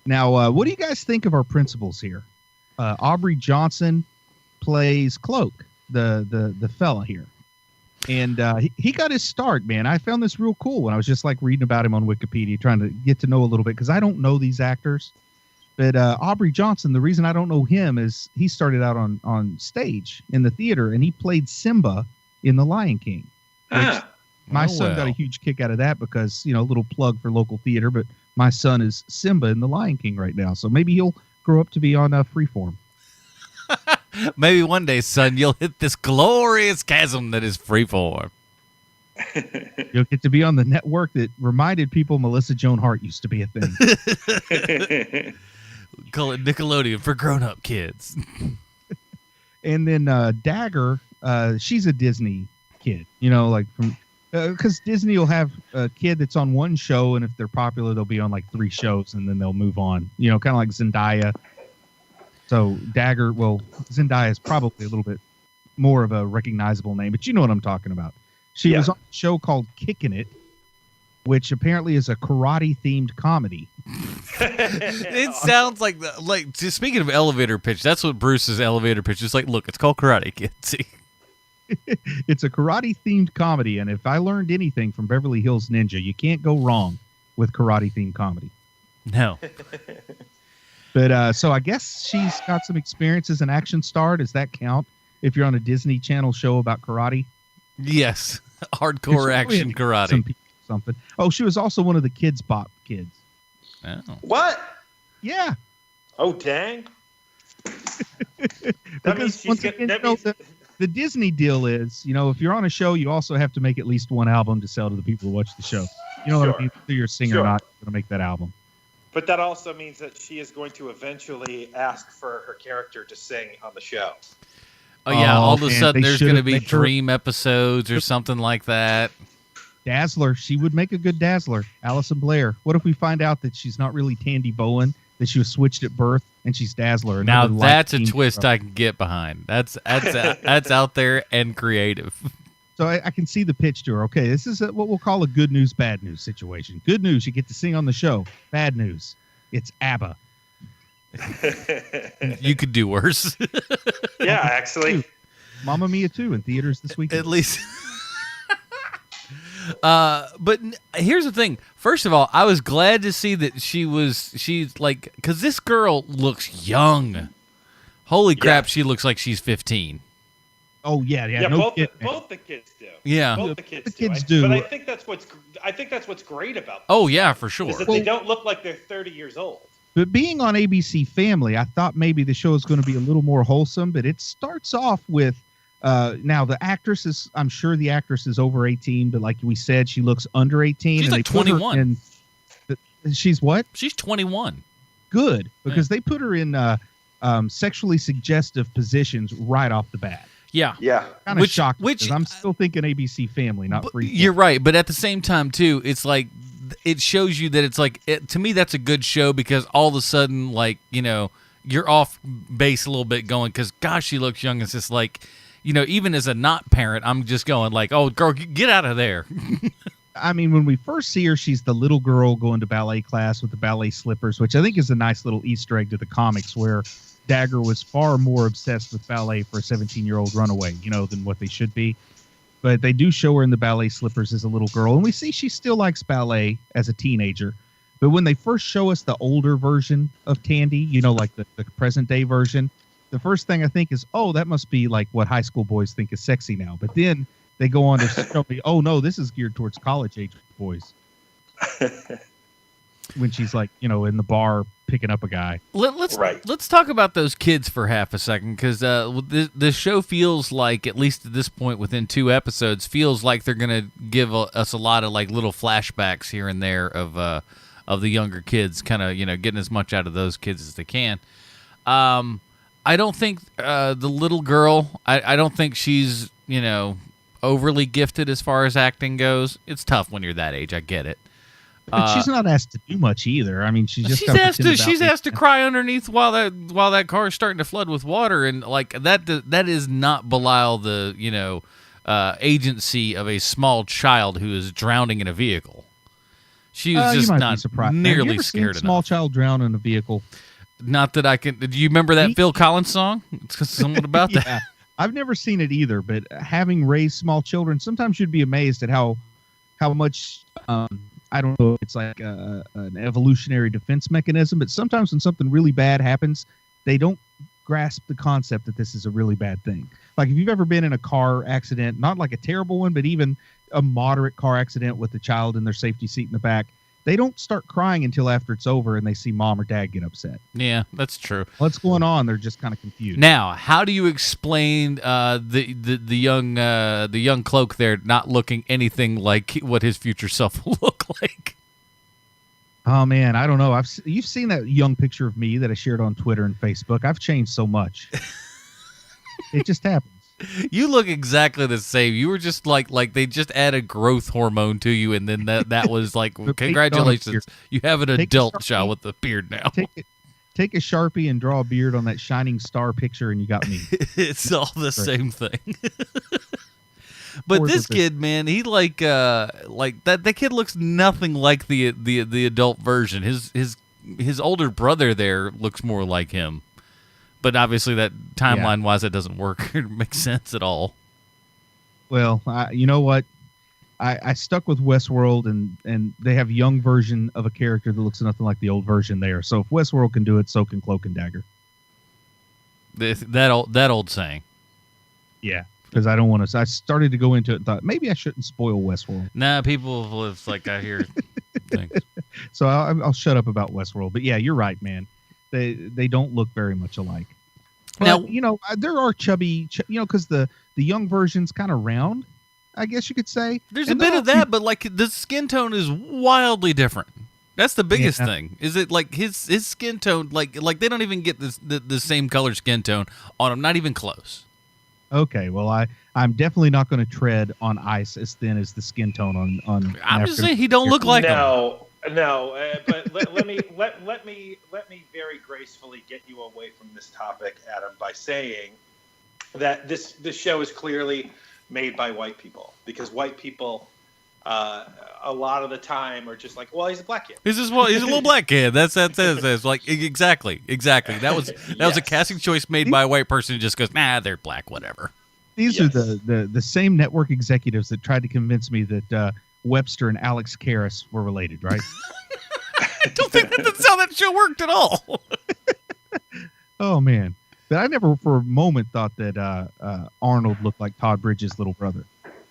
Now, what do you guys think of our principals here? Aubrey Johnson plays Cloak, the fella here. And he got his start, man. I found this real cool when I was just like reading about him on Wikipedia, trying to get to know a little bit, because I don't know these actors. But Aubrey Johnson, the reason I don't know him is he started out on stage in the theater, and he played Simba in The Lion King. My son got a huge kick out of that because, a little plug for local theater, but my son is Simba in The Lion King right now. So maybe he'll grow up to be on Freeform. Maybe one day, son, you'll hit this glorious chasm that is Freeform. You'll get to be on the network that reminded people Melissa Joan Hart used to be a thing. Call it Nickelodeon for grown-up kids. And then Dagger, she's a Disney kid, like from... Because Disney will have a kid that's on one show, and if they're popular, they'll be on like 3 shows, and then they'll move on. Kind of like Zendaya. So Dagger, Zendaya is probably a little bit more of a recognizable name, but you know what I'm talking about. She was on a show called Kickin' It, which apparently is a karate-themed comedy. It sounds like just speaking of elevator pitch, that's what Bruce's elevator pitch is like. Look, it's called Karate Kid. See. It's a karate-themed comedy, and if I learned anything from Beverly Hills Ninja, you can't go wrong with karate-themed comedy. No. But so I guess she's got some experience as an action star. Does that count if you're on a Disney Channel show about karate? Yes. Hardcore action karate. Something. Oh, she was also one of the Kids Bop kids. Oh. What? Yeah. Oh, dang. The Disney deal is, if you're on a show, you also have to make at least one album to sell to the people who watch the show. You know what I mean? Whether you're a singer or not, you're going to make that album. But that also means that she is going to eventually ask for her character to sing on the show. Oh, yeah. All of a sudden, there's going to be dream episodes or something like that. Dazzler. She would make a good Dazzler. Allison Blair. What if we find out that she's not really Tandy Bowen, that she was switched at birth, and she's Dazzler? Now that's a twist I can get behind. That's out there and creative. So I can see the pitch to her. Okay, this is what we'll call a good news, bad news situation. Good news, you get to sing on the show. Bad news, it's ABBA. You could do worse. Yeah, actually. Mamma Mia 2 in theaters this weekend. At least. But here's the thing. First of all, I was glad to see that she's like, because this girl looks young. Holy crap, she looks like she's 15. Oh yeah. Both the kids do. Yeah, both the kids do. But I think that's what's great about them. Oh yeah, for sure. Is that they don't look like they're 30 years old. But being on ABC Family, I thought maybe the show is going to be a little more wholesome. But it starts off with. Now the actress is, I'm sure the actress is over 18, but like we said, she looks under 18. She's like 21. She's what? She's 21. Good, because they put her in sexually suggestive positions right off the bat. Yeah. Kind of shocked, because I'm still thinking ABC Family, not Freeform. You're right, but at the same time too, it's like it shows you that it's like to me that's a good show, because all of a sudden, like, you're off base a little bit going, because gosh, she looks young. It's just like, even as a not parent, I'm just going like, oh, girl, get out of there. I mean, when we first see her, she's the little girl going to ballet class with the ballet slippers, which I think is a nice little Easter egg to the comics, where Dagger was far more obsessed with ballet for a 17-year-old runaway, than what they should be. But they do show her in the ballet slippers as a little girl, and we see she still likes ballet as a teenager. But when they first show us the older version of Tandy, like the present-day version, the first thing I think is, oh, that must be like what high school boys think is sexy now. But then they go on to show me, oh, no, this is geared towards college-age boys. When she's like, in the bar picking up a guy. Let's talk about those kids for half a second, because the show feels like, at least at this point within 2 episodes, feels like they're going to give us a lot of like little flashbacks here and there of the younger kids, kind of, getting as much out of those kids as they can. I don't think the little girl, I don't think she's, overly gifted as far as acting goes. It's tough when you're that age. I get it. But she's not asked to do much either. I mean, she's asked to cry underneath while that car is starting to flood with water, and like that is not Belial the agency of a small child who is drowning in a vehicle. She was just not nearly Have you ever scared seen a small enough. child drown in a vehicle? Not that I can. Do you remember that Phil Collins song? It's something about that. Yeah, I've never seen it either, but having raised small children, sometimes you'd be amazed at how much, I don't know, it's like an evolutionary defense mechanism, but sometimes when something really bad happens, they don't grasp the concept that this is a really bad thing. Like if you've ever been in a car accident, not like a terrible one, but even a moderate car accident with a child in their safety seat in the back, they don't start crying until after it's over and they see mom or dad get upset. Yeah, that's true. What's going on? They're just kind of confused. Now, how do you explain the young cloak there not looking anything like what his future self will look like? Oh man, I don't know. You've seen that young picture of me that I shared on Twitter and Facebook. I've changed so much. It just happens. You look exactly the same. You were just like they just added growth hormone to you, and then that was like, congratulations, you have an adult child with a beard now. Take a Sharpie and draw a beard on that shining star picture, and you got me. It's all the same thing. But this kid, man, he like that. That kid looks nothing like the adult version. His older brother there looks more like him. But obviously, that timeline-wise, that doesn't work. It makes sense at all. Well, you know what? I stuck with Westworld, and they have a young version of a character that looks nothing like the old version there. So if Westworld can do it, so can Cloak and Dagger. That old saying. Yeah, because I don't want to. I started to go into it and thought maybe I shouldn't spoil Westworld. Nah, people it's like I hear things. So I'll shut up about Westworld. But yeah, you're right, man. They don't look very much alike. But, now, there are chubby, because the young version's kind of round, I guess you could say. There's a bit of that, but like the skin tone is wildly different. That's the biggest thing. Is it like his skin tone, like they don't even get the same color skin tone on him, not even close. Okay, well I'm definitely not going to tread on ice as thin as the skin tone on. I'm just saying he don't look like him. No, but let me very gracefully get you away from this topic, Adam, by saying that this show is clearly made by white people, because white people a lot of the time are just like, well, he's a black kid. He's a little black kid. That's like exactly. That was a casting choice made by a white person who just goes, nah, they're black, whatever. These are the same network executives that tried to convince me that Webster and Alex Karras were related, right? I don't think that's how that show worked at all. Oh man, but I never for a moment thought that Arnold looked like Todd Bridges' little brother.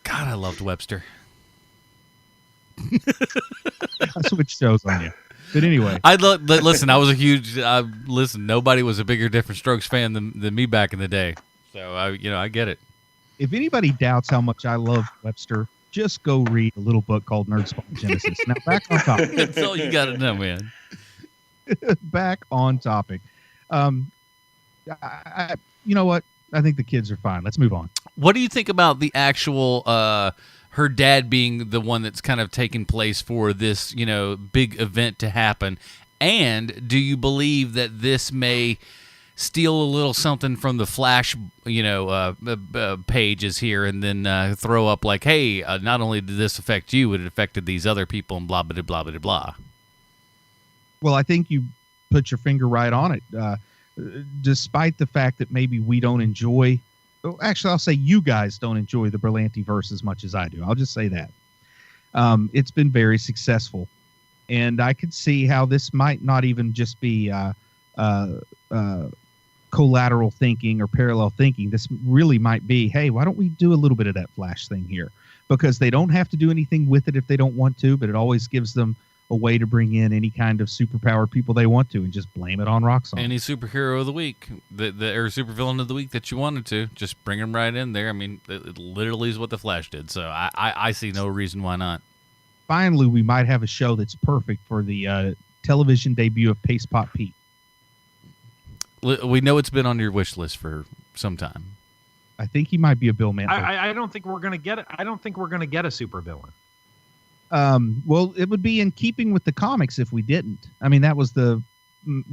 God, I loved Webster. I switched shows on you, but anyway, listen. I was a huge nobody was a bigger Different Strokes fan than me back in the day, so I get it. If anybody doubts how much I love Webster, just go read a little book called Nerdspawn Genesis. Now back on topic. That's all you got to know, man. Back on topic. You know what? I think the kids are fine. Let's move on. What do you think about the actual her dad being the one that's kind of taking place for this, big event to happen? And do you believe that this may steal a little something from the Flash, pages here, and then throw up like, hey, not only did this affect you, it affected these other people, and blah, blah, blah, blah, blah. Well, I think you put your finger right on it. Despite the fact that maybe we don't enjoy, actually, I'll say you guys don't enjoy the Berlanti-verse as much as I do. I'll just say that. It's been very successful. And I could see how this might not even just be collateral thinking or parallel thinking. This really might be, hey, why don't we do a little bit of that Flash thing here? Because they don't have to do anything with it if they don't want to, but it always gives them a way to bring in any kind of superpowered people they want to and just blame it on Roxxon. Any superhero of the week, or supervillain of the week that you wanted to, just bring them right in there. I mean, it literally is what the Flash did, so I see no reason why not. Finally, we might have a show that's perfect for the television debut of Paste Pot Pete. We know it's been on your wish list for some time. I think he might be a Bill Mantle. I don't think we're going to get it. I don't think we're going to get a supervillain. Well, it would be in keeping with the comics if we didn't. I mean, that was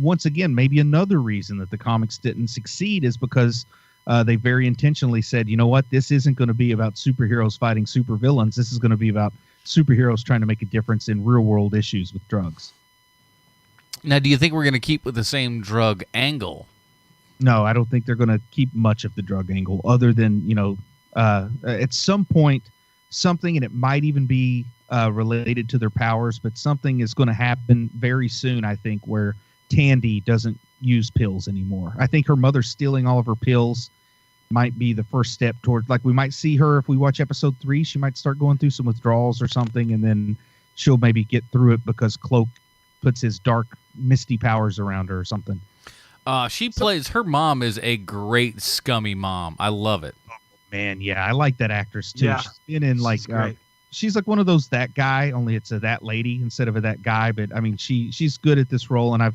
once again, maybe another reason that the comics didn't succeed is because they very intentionally said, you know what, this isn't going to be about superheroes fighting supervillains. This is going to be about superheroes trying to make a difference in real world issues with drugs. Now, do you think we're going to keep with the same drug angle? No, I don't think they're going to keep much of the drug angle other than, at some point, something, and it might even be related to their powers, but something is going to happen very soon, I think, where Tandy doesn't use pills anymore. I think her mother stealing all of her pills might be the first step towards, like, we might see her, if we watch episode 3, she might start going through some withdrawals or something, and then she'll maybe get through it because Cloak puts his dark, misty powers around her or something. Her mom is a great scummy mom. I love it. Oh, man, yeah, I like that actress, too. Yeah. She's been in, like, she's like one of those that guy, only it's a that lady instead of a that guy. But I mean, she's good at this role, and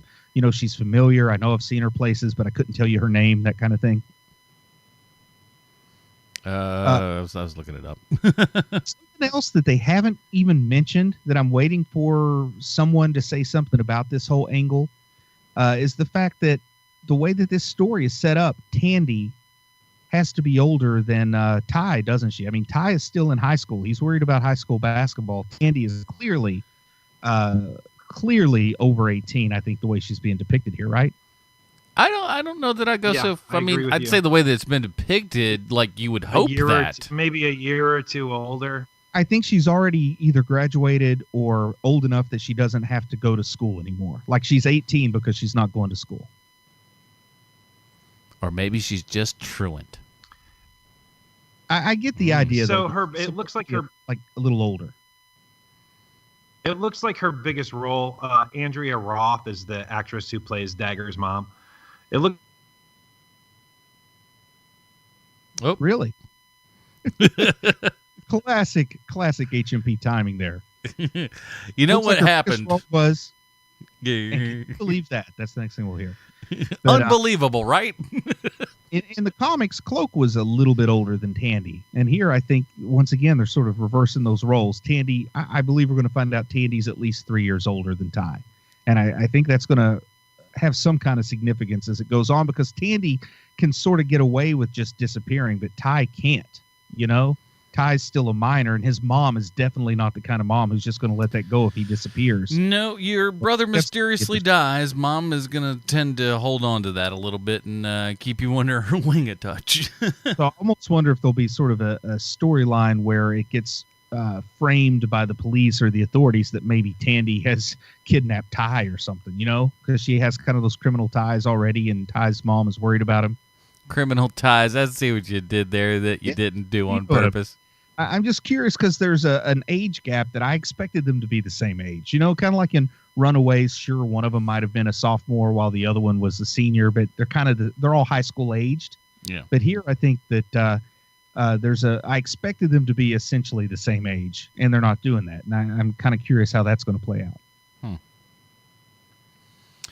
she's familiar. I know I've seen her places, but I couldn't tell you her name, that kind of thing. I was looking it up. Something else that they haven't even mentioned that I'm waiting for someone to say something about this whole angle is the fact that the way that this story is set up, Tandy has to be older than Ty, doesn't she? I mean, Ty is still in high school. He's worried about high school basketball. Tandy is clearly over 18, I think, the way she's being depicted here, right? I don't know that I go so. I mean, I'd say the way that it's been depicted, like you would hope that maybe a year or two older. I think she's already either graduated or old enough that she doesn't have to go to school anymore. Like she's 18 because she's not going to school. Or maybe she's just truant. I get the idea. So though, it looks like her like a little older. It looks like her biggest role. Andrea Roth is the actress who plays Dagger's mom. It looked. Oh, really? Classic HMP timing there. You know looks what like happened? Was. Yeah. Can you believe that? That's the next thing we'll hear. But, unbelievable, right? in the comics, Cloak was a little bit older than Tandy. And here, I think, once again, they're sort of reversing those roles. Tandy, I believe we're going to find out Tandy's at least 3 years older than Ty. And I think that's going to have some kind of significance as it goes on, because Tandy can sort of get away with just disappearing, but Ty can't, Ty's still a minor, and his mom is definitely not the kind of mom who's just going to let that go if he disappears. No, your brother mysteriously dies. Mom is going to tend to hold on to that a little bit and keep you under her wing a touch. So I almost wonder if there'll be sort of a storyline where it gets framed by the police or the authorities that maybe Tandy has kidnapped Ty or something, because she has kind of those criminal ties already, and Ty's mom is worried about him. Criminal ties. I see what you did there that you didn't do on purpose. I'm just curious because there's an age gap that I expected them to be the same age. Kind of like in Runaways. Sure, one of them might have been a sophomore while the other one was a senior, but they're all high school aged. Yeah. But here, I think that I expected them to be essentially the same age, and they're not doing that. And I'm kind of curious how that's going to play out.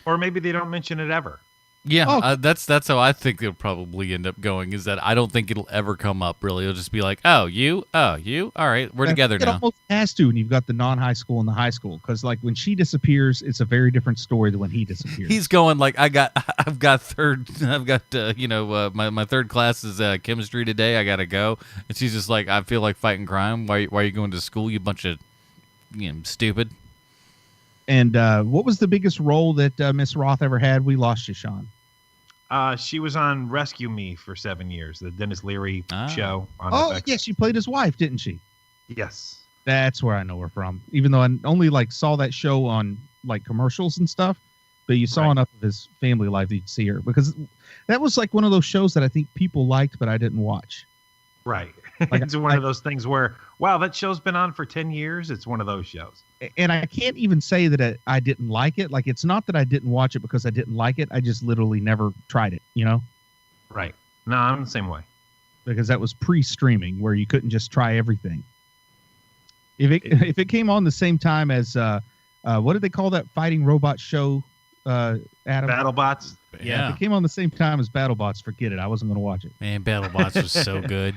Or maybe they don't mention it ever. Yeah, that's how I think it'll probably end up going, is that I don't think it'll ever come up, really. It'll just be like, oh, you, all right, we're together now. It almost has to when you've got the non-high school and the high school, because like when she disappears, it's a very different story than when he disappears. He's going like, my third class is chemistry today. I got to go. And she's just like, I feel like fighting crime. Why are you going to school, you bunch of stupid? And what was the biggest role that Miss Roth ever had? We lost you, Sean. She was on Rescue Me for 7 years, the Dennis Leary show. On FX. Yeah, she played his wife, didn't she? Yes. That's where I know her from. Even though I only saw that show on commercials and stuff, but you saw enough of his family life that you'd see her, because that was one of those shows that I think people liked, but I didn't watch. Right. It's one of those things where, wow, that show's been on for 10 years. It's one of those shows. And I can't even say that I didn't like it. It's not that I didn't watch it because I didn't like it. I just literally never tried it, Right. No, I'm the same way. Because that was pre-streaming where you couldn't just try everything. If it came on the same time as, what did they call that fighting robot show, Adam? BattleBots? Yeah. If it came on the same time as BattleBots, forget it. I wasn't going to watch it. Man, BattleBots was so good.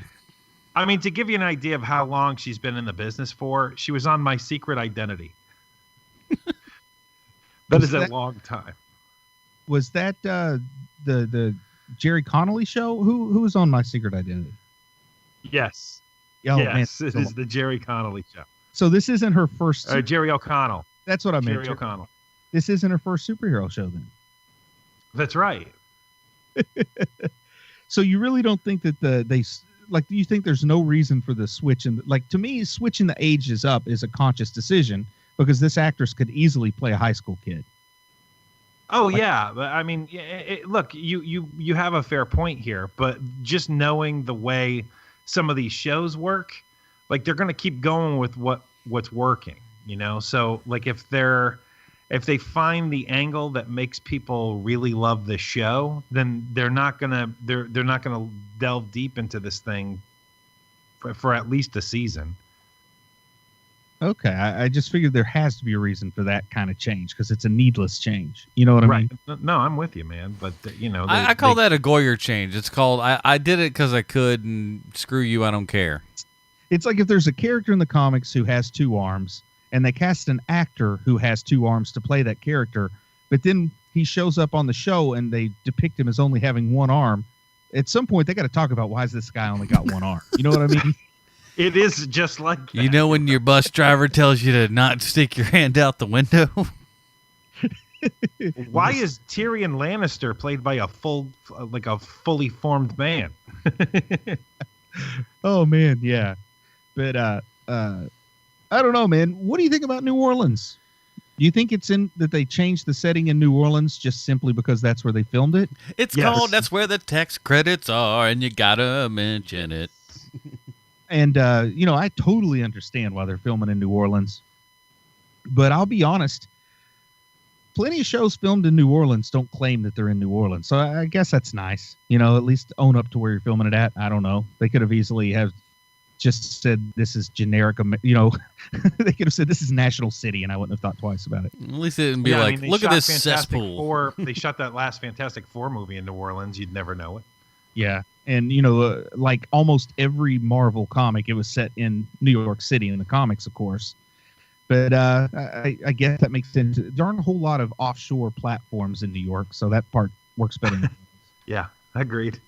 I mean, to give you an idea of how long she's been in the business for, she was on My Secret Identity. That is a long time. Was that the Jerry Connolly show? Who was on My Secret Identity? Yes. Oh, yes, man. it is the Jerry Connolly show. So this isn't her first. Jerry O'Connell. That's what I meant. Jerry O'Connell. This isn't her first superhero show then. That's right. So you really don't think that do you think there's no reason for the switch? And like, to me, switching the ages up is a conscious decision because this actress could easily play a high school kid. Oh yeah, but I mean, look, you have a fair point here, but just knowing the way some of these shows work, like they're going to keep going with what's working, you know. So like if they find the angle that makes people really love the show, then they're not gonna delve deep into this thing for at least a season. Okay, I just figured there has to be a reason for that kind of change because it's a needless change. You know what I mean? No, I'm with you, man. But you know, I call that a Goyer change. It's called I did it because I could, and screw you, I don't care. It's like if there's a character in the comics who has two arms, and they cast an actor who has two arms to play that character, but then he shows up on the show and they depict him as only having one arm. At some point, they got to talk about why is this guy only got one arm? You know what I mean? It is just like that. You know when your bus driver tells you to not stick your hand out the window? Why is Tyrion Lannister played by a fully formed man? Oh man, yeah. But I don't know, man. What do you think about New Orleans? Do you think it's in that they changed the setting in New Orleans just simply because that's where they filmed it? It's called That's Where the Text Credits Are, and you gotta mention it. And, you know, I totally understand why they're filming in New Orleans. But I'll be honest, plenty of shows filmed in New Orleans don't claim that they're in New Orleans. So I guess that's nice. You know, at least own up to where you're filming it at. I don't know. They could have easily have just said this is generic, you know, they could have said this is National City, and I wouldn't have thought twice about it. At least it didn't be look at this cesspool. They shot that last Fantastic Four movie in New Orleans. You'd never know it. Yeah. And, you know, like almost every Marvel comic, it was set in New York City in the comics, of course. But I guess that makes sense. There aren't a whole lot of offshore platforms in New York, so that part works better. Yeah, agreed.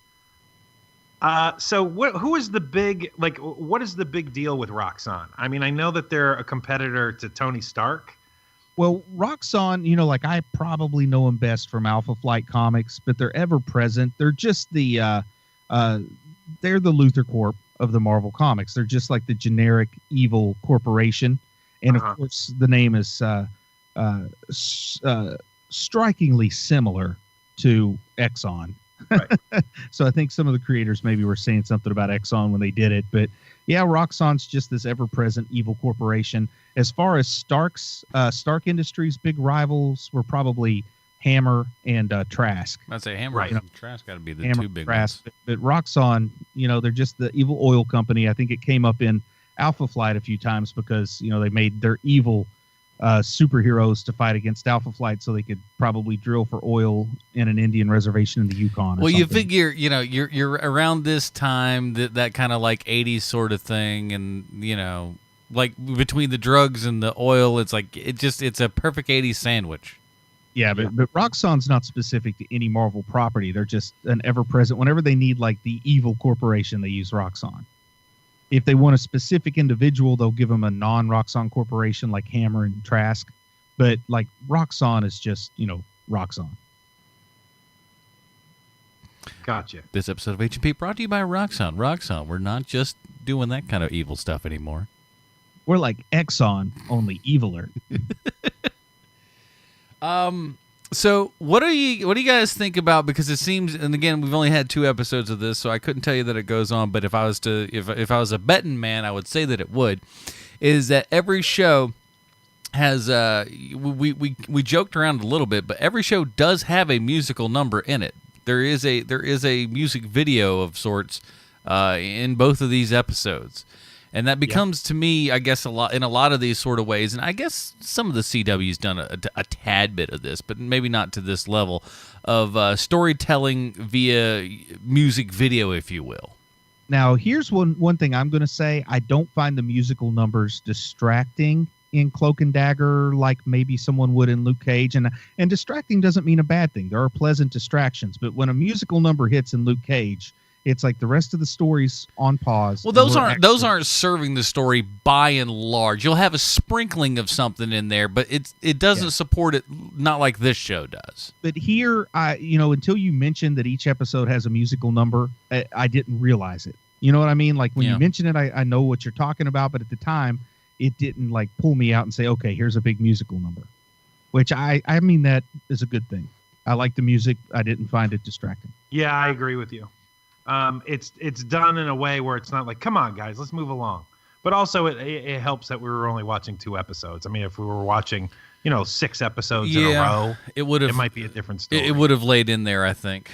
So who is the big, like, what is the big deal with Roxxon? I mean, I know that they're a competitor to Tony Stark. Well, Roxxon, you know, like I probably know them best from Alpha Flight comics, but they're ever present. They're just they're the Luthor Corp of the Marvel comics. They're just like the generic evil corporation. And of course, the name is strikingly similar to Exxon. Right. So I think some of the creators maybe were saying something about Exxon when they did it. But yeah, Roxxon's just this ever-present evil corporation. As far as Stark Industries' big rivals were probably Hammer and Trask. I'd say Hammer and Trask got to be the Hammer, two big Trask. ones. But Roxxon, you know, they're just the evil oil company. I think it came up in Alpha Flight a few times because, you know, they made their evil superheroes to fight against Alpha Flight so they could probably drill for oil in an Indian reservation in the Yukon. Well, you figure, you know, you're around this time, that kind of like 80s sort of thing, and, you know, like between the drugs and the oil, it's like it's a perfect 80s sandwich. Yeah, but Roxxon's not specific to any Marvel property. They're just an ever-present. Whenever they need like the evil corporation, they use Roxxon. If they want a specific individual, they'll give them a non-Roxxon corporation like Hammer and Trask. But like Roxxon is just, you know, Roxxon. Gotcha. This episode of H&P brought to you by Roxxon. Roxxon, we're not just doing that kind of evil stuff anymore. We're like Exxon, only eviler. So what do you guys think about, because it seems, and again, we've only had 2 episodes of this, so I couldn't tell you that it goes on, but if I was a betting man, I would say that it would, is that every show has we joked around a little bit, but every show does have a musical number in it. There is a music video of sorts in both of these episodes. And that becomes, to me, I guess, in a lot of these sort of ways, and I guess some of the CW's done a tad bit of this, but maybe not to this level, of storytelling via music video, if you will. Now, here's one thing I'm going to say. I don't find the musical numbers distracting in Cloak and Dagger like maybe someone would in Luke Cage. And distracting doesn't mean a bad thing. There are pleasant distractions. But when a musical number hits in Luke Cage, it's like the rest of the story's on pause. Well, those aren't serving the story by and large. You'll have a sprinkling of something in there, but it doesn't support it, not like this show does. But here, until you mentioned that each episode has a musical number, I didn't realize it. You know what I mean? Like when you mention it, I know what you're talking about, but at the time, it didn't like pull me out and say, okay, here's a big musical number, which I mean that is a good thing. I like the music. I didn't find it distracting. Yeah, I agree with you. It's done in a way where it's not like, come on, guys, let's move along. But also, it helps that we were only watching 2 episodes. I mean, if we were watching, 6 episodes in a row, it might be a different story. It would have laid in there, I think.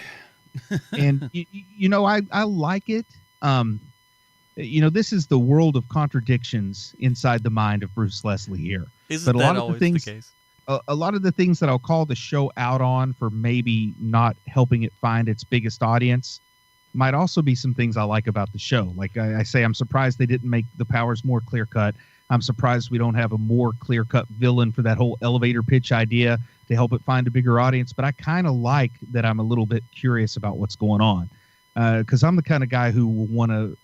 And I like it. This is the world of contradictions inside the mind of Bruce Leslie here. Isn't that always the case? A lot of the things that I'll call the show out on for maybe not helping it find its biggest audience might also be some things I like about the show. Like I say, I'm surprised they didn't make the powers more clear-cut. I'm surprised we don't have a more clear-cut villain for that whole elevator pitch idea to help it find a bigger audience. But I kind of like that I'm a little bit curious about what's going on. Because I'm the kind of guy who will want to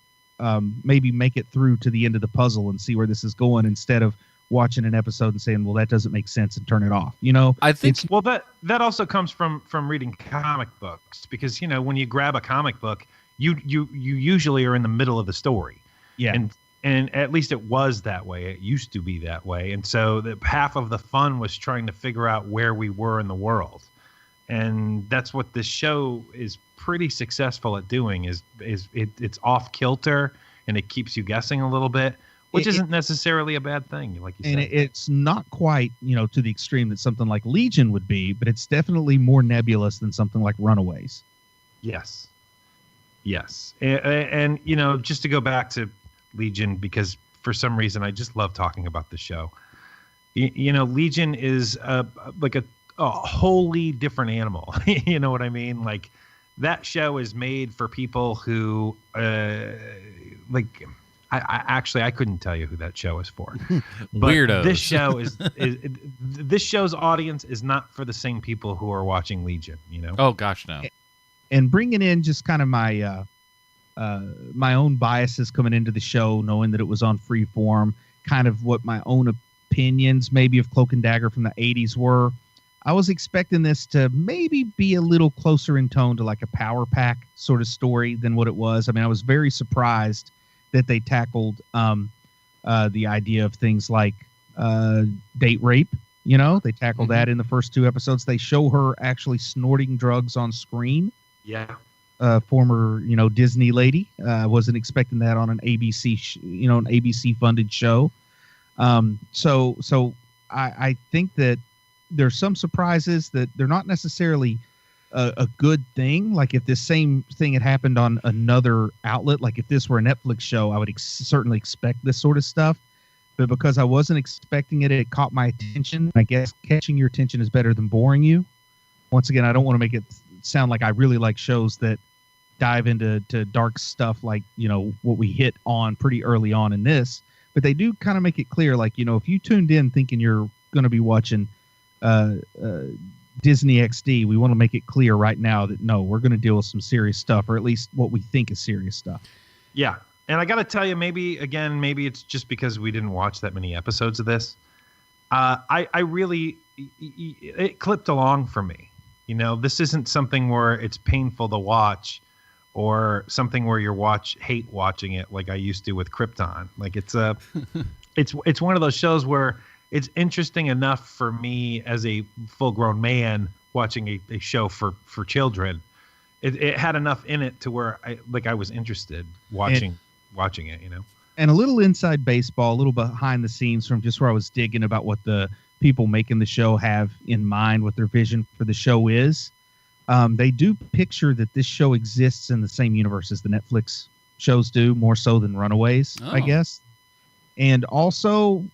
maybe make it through to the end of the puzzle and see where this is going instead of watching an episode and saying, well, that doesn't make sense, and turn it off. I think that also comes from reading comic books, because when you grab a comic book, you usually are in the middle of the story. Yeah. And at least it was that way. It used to be that way. And so half of the fun was trying to figure out where we were in the world. And that's what this show is pretty successful at doing, is it's off kilter, and it keeps you guessing a little bit, which isn't necessarily a bad thing, like you said. And it's not quite, to the extreme that something like Legion would be, but it's definitely more nebulous than something like Runaways. Yes. And just to go back to Legion, because for some reason I just love talking about the show. Legion is like a wholly different animal. You know what I mean? Like, that show is made for people who I couldn't tell you who that show is for. But Weirdos. This show is this show's audience is not for the same people who are watching Legion. Oh gosh, no. And bringing in just kind of my my own biases coming into the show, knowing that it was on Freeform, kind of what my own opinions maybe of Cloak and Dagger from the 80s were. I was expecting this to maybe be a little closer in tone to like a Power Pack sort of story than what it was. I mean, I was very surprised that they tackled the idea of things like date rape. They tackled that in the first 2 episodes. They show her actually snorting drugs on screen. Yeah. Former, Disney lady. Wasn't expecting that on an ABC, an ABC funded show. So I think that there's some surprises that they're not necessarily a good thing. Like if this same thing had happened on another outlet, like if this were a Netflix show, I would certainly expect this sort of stuff. But because I wasn't expecting it, it caught my attention. I guess catching your attention is better than boring you. Once again, I don't want to make it sound like I really like shows that dive into dark stuff like, what we hit on pretty early on in this. But they do kind of make it clear, like, if you tuned in thinking you're going to be watching Disney XD, we want to make it clear right now that no, we're going to deal with some serious stuff, or at least what we think is serious stuff. Yeah. And I got to tell you, maybe it's just because we didn't watch that many episodes of this. It clipped along for me. This isn't something where it's painful to watch, or something where you hate watching it like I used to with Krypton. Like it's one of those shows where it's interesting enough for me as a full-grown man watching a show for children. It had enough in it to where I was interested watching it, And a little inside baseball, a little behind the scenes from just where I was digging about what the people making the show have in mind, what their vision for the show is. They do picture that this show exists in the same universe as the Netflix shows do, more so than Runaways, I guess. And also,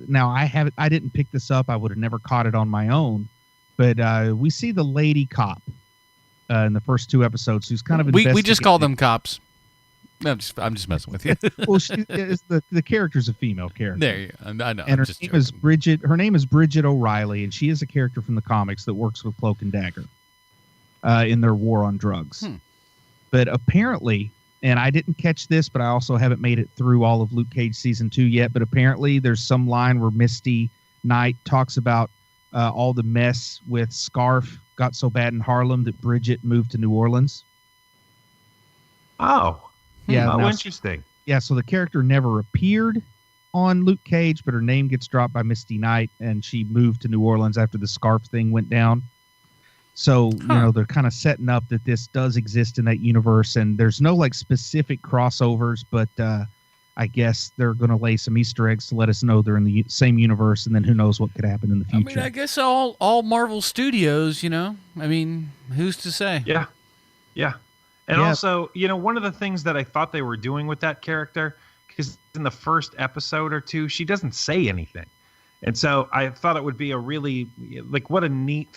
now I didn't pick this up. I would have never caught it on my own. But we see the lady cop in the first 2 episodes, who's kind of we just call them cops. I'm just messing with you. Well, she is the character's a female character. There you go. I know. And I'm her just name is Bridget. Her name is Bridget O'Reilly, and she is a character from the comics that works with Cloak and Dagger in their war on drugs. But apparently, and I didn't catch this, but I also haven't made it through all of Luke Cage season 2 yet. But apparently, there's some line where Misty Knight talks about all the mess with Scarf got so bad in Harlem that Bridget moved to New Orleans. Oh, yeah. Oh, Now, interesting. yeah, so the character never appeared on Luke Cage, but her name gets dropped by Misty Knight, and she moved to New Orleans after the Scarf thing went down. So, you know, they're kind of setting up that this does exist in that universe, and there's no like specific crossovers, but I guess they're going to lay some Easter eggs to let us know they're in the same universe, and then who knows what could happen in the future. I mean, I guess all Marvel Studios, you know. I mean, who's to say? Yeah. And also, you know, one of the things that I thought they were doing with that character, because in the first episode or two, she doesn't say anything. And so I thought it would be a really, like, what a neat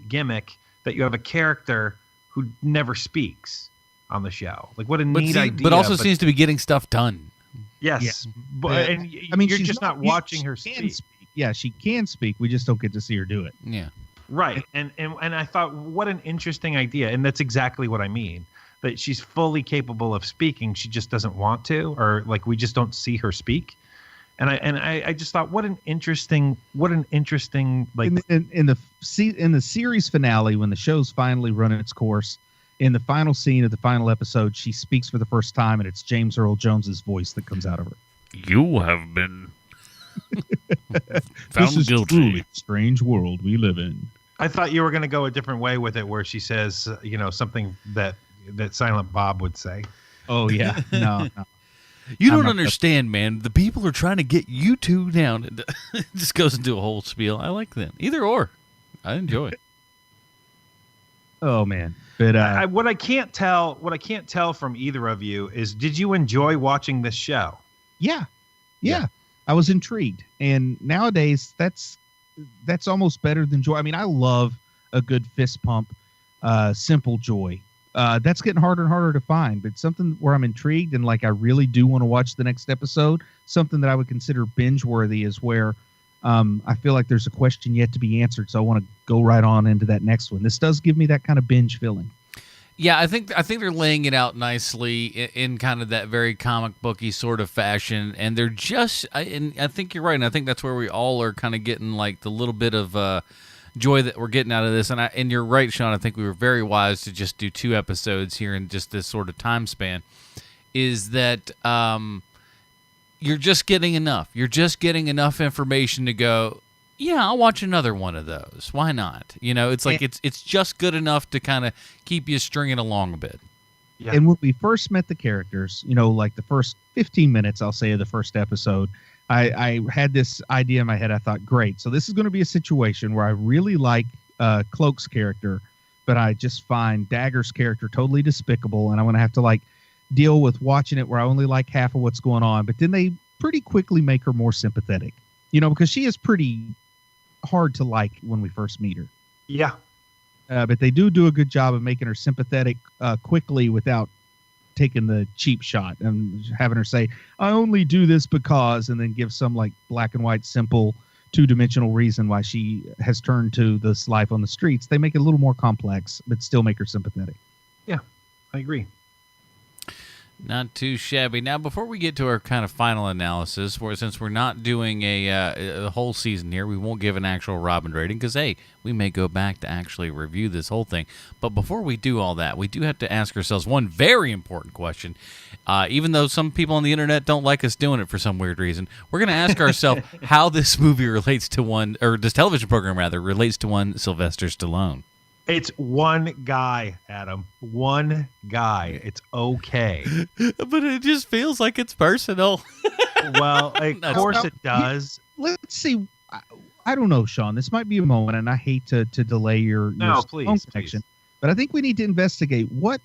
gimmick that you have a character who never speaks on the show. Like, what a neat idea. But also seems to be getting stuff done. Yes. Yeah. But, and I mean, you're she's just not watching her speak. Yeah, she can speak. We just don't get to see her do it. Yeah. Right. And I thought, what an interesting idea. And that's exactly what I mean. That she's fully capable of speaking. She just doesn't want to, or like we just don't see her speak. And I just thought, what an interesting like in the series finale, when the show's finally run its course, in the final scene of the final episode, she speaks for the first time, and it's James Earl Jones's voice that comes out of her. You have been found this is guilty. Truly a strange world we live in. I thought you were going to go a different way with it, where she says, you know, something that Silent Bob would say. Oh yeah, no. You don't understand, man. The people are trying to get you two down. It just goes into a whole spiel. I like that. Either or. I enjoy it. Oh man. But what I can't tell from either of you is, did you enjoy watching this show? Yeah. I was intrigued. And nowadays that's almost better than joy. I mean, I love a good fist pump, simple joy. That's getting harder and harder to find, but something where I'm intrigued and like I really do want to watch the next episode. Something that I would consider binge worthy is where I feel like there's a question yet to be answered, so I want to go right on into that next one. This does give me that kind of binge feeling. Yeah, I think they're laying it out nicely in kind of that very comic booky sort of fashion, and they're just. And I think you're right, and I think that's where we all are kind of getting like the little bit of joy that we're getting out of this. And you're right, Sean. I think we were very wise to just do 2 episodes here in just this sort of time span. Is that you're just getting enough. You're just getting enough information to go, yeah, I'll watch another one of those. Why not? You know, it's like it's just good enough to kind of keep you stringing along a bit. Yeah. And when we first met the characters, you know, like the first 15 minutes, I'll say, of the first episode, I had this idea in my head. I thought, great. So this is going to be a situation where I really like Cloak's character, but I just find Dagger's character totally despicable, and I'm going to have to like deal with watching it where I only like half of what's going on. But then they pretty quickly make her more sympathetic, you know, because she is pretty hard to like when we first meet her. Yeah. But they do a good job of making her sympathetic quickly without taking the cheap shot and having her say, I only do this because, and then give some like black and white, simple, 2-dimensional reason why she has turned to this life on the streets. They make it a little more complex, but still make her sympathetic. Yeah, I agree. Not too shabby. Now, before we get to our kind of final analysis, since we're not doing a whole season here, we won't give an actual Robin rating because, hey, we may go back to actually review this whole thing. But before we do all that, we do have to ask ourselves one very important question. Even though some people on the internet don't like us doing it for some weird reason, we're going to ask ourselves how this movie relates to one, or this television program, rather, relates to one Sylvester Stallone. It's one guy, Adam. One guy. It's okay. But it just feels like it's personal. Well, of course it does. Let's see. I don't know, Sean. This might be a moment, and I hate to delay your phone connection. But I think we need to investigate what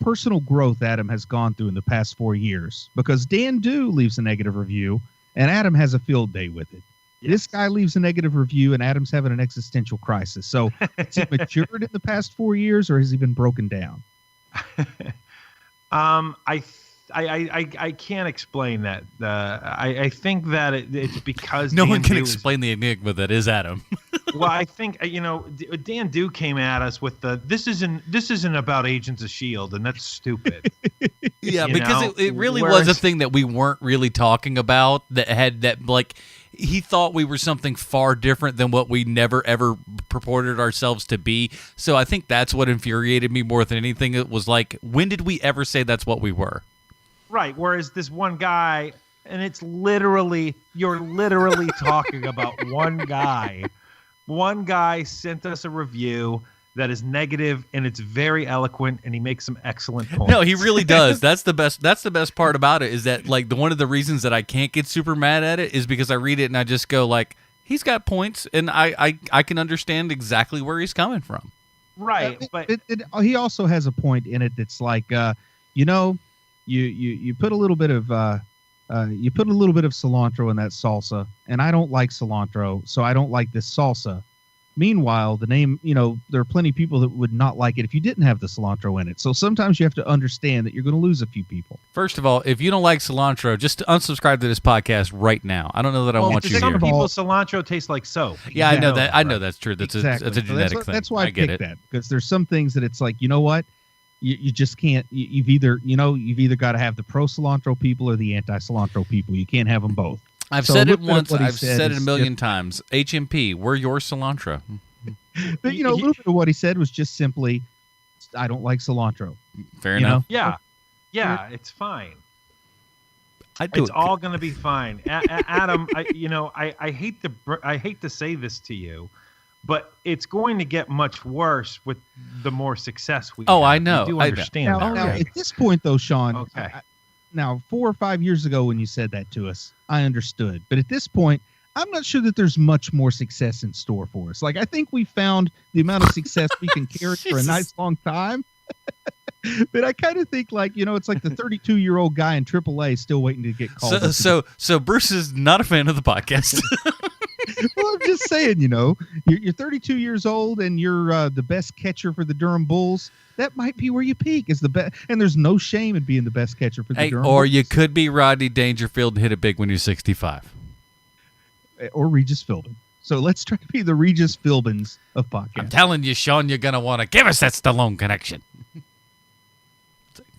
personal growth Adam has gone through in the past 4 years. Because Dan Dew leaves a negative review, and Adam has a field day with it. Yes. This guy leaves a negative review, and Adam's having an existential crisis. So has he matured in the past 4 years, or has he been broken down? I can't explain that. I think that it's because No Dan one can Dew explain the enigma that is Adam. Well, I think Dan Dew came at us with this isn't about Agents of S.H.I.E.L.D. and that's stupid. Yeah, because it really was a thing that we weren't really talking about he thought we were something far different than what we never ever purported ourselves to be. So I think that's what infuriated me more than anything. It was like, when did we ever say that's what we were? Right. Whereas this one guy, and you're literally talking about one guy. One guy sent us a review that is negative, and it's very eloquent, and he makes some excellent points. No, he really does. That's the best part about it, is that like one of the reasons that I can't get super mad at it is because I read it and I just go like, he's got points, and I can understand exactly where he's coming from. Right, but he also has a point in it that's like, you put a little bit of cilantro in that salsa, and I don't like cilantro, so I don't like this salsa. Meanwhile, the name, there are plenty of people that would not like it if you didn't have the cilantro in it. So sometimes you have to understand that you're going to lose a few people. First of all, if you don't like cilantro, just unsubscribe to this podcast right now. I don't know that I want you here. Some people, cilantro tastes like soap. Yeah, I know that. I know that's true. That's exactly. a genetic thing. That's why I picked that, because there's some things that it's like, you know what? You just can't. You've either got to have the pro cilantro people or the anti cilantro people. You can't have them both. I've said it once. I've said it a million times. HMP, we're your cilantro. But a little bit of what he said was just simply, I don't like cilantro. Fair enough. Yeah, it's fine. It's all going to be fine. Adam, I hate to say this to you, but it's going to get much worse with the more success we have. I know. You do understand that, now, right? at this point, though, Sean, okay. Now, 4 or 5 years ago when you said that to us, I understood. But at this point, I'm not sure that there's much more success in store for us. Like, I think we found the amount of success we can carry for a nice long time. But I kind of think, like, it's like the 32-year-old guy in AAA still waiting to get called. So Bruce is not a fan of the podcast. Well, I'm just saying, you're 32 years old and you're the best catcher for the Durham Bulls. That might be where you peak, is the best, and there's no shame in being the best catcher for the Durham Bulls. Or you could be Rodney Dangerfield and hit it big when you're 65. Or Regis Philbin. So let's try to be the Regis Philbins of podcasts. I'm telling you, Sean, you're going to want to give us that Stallone connection.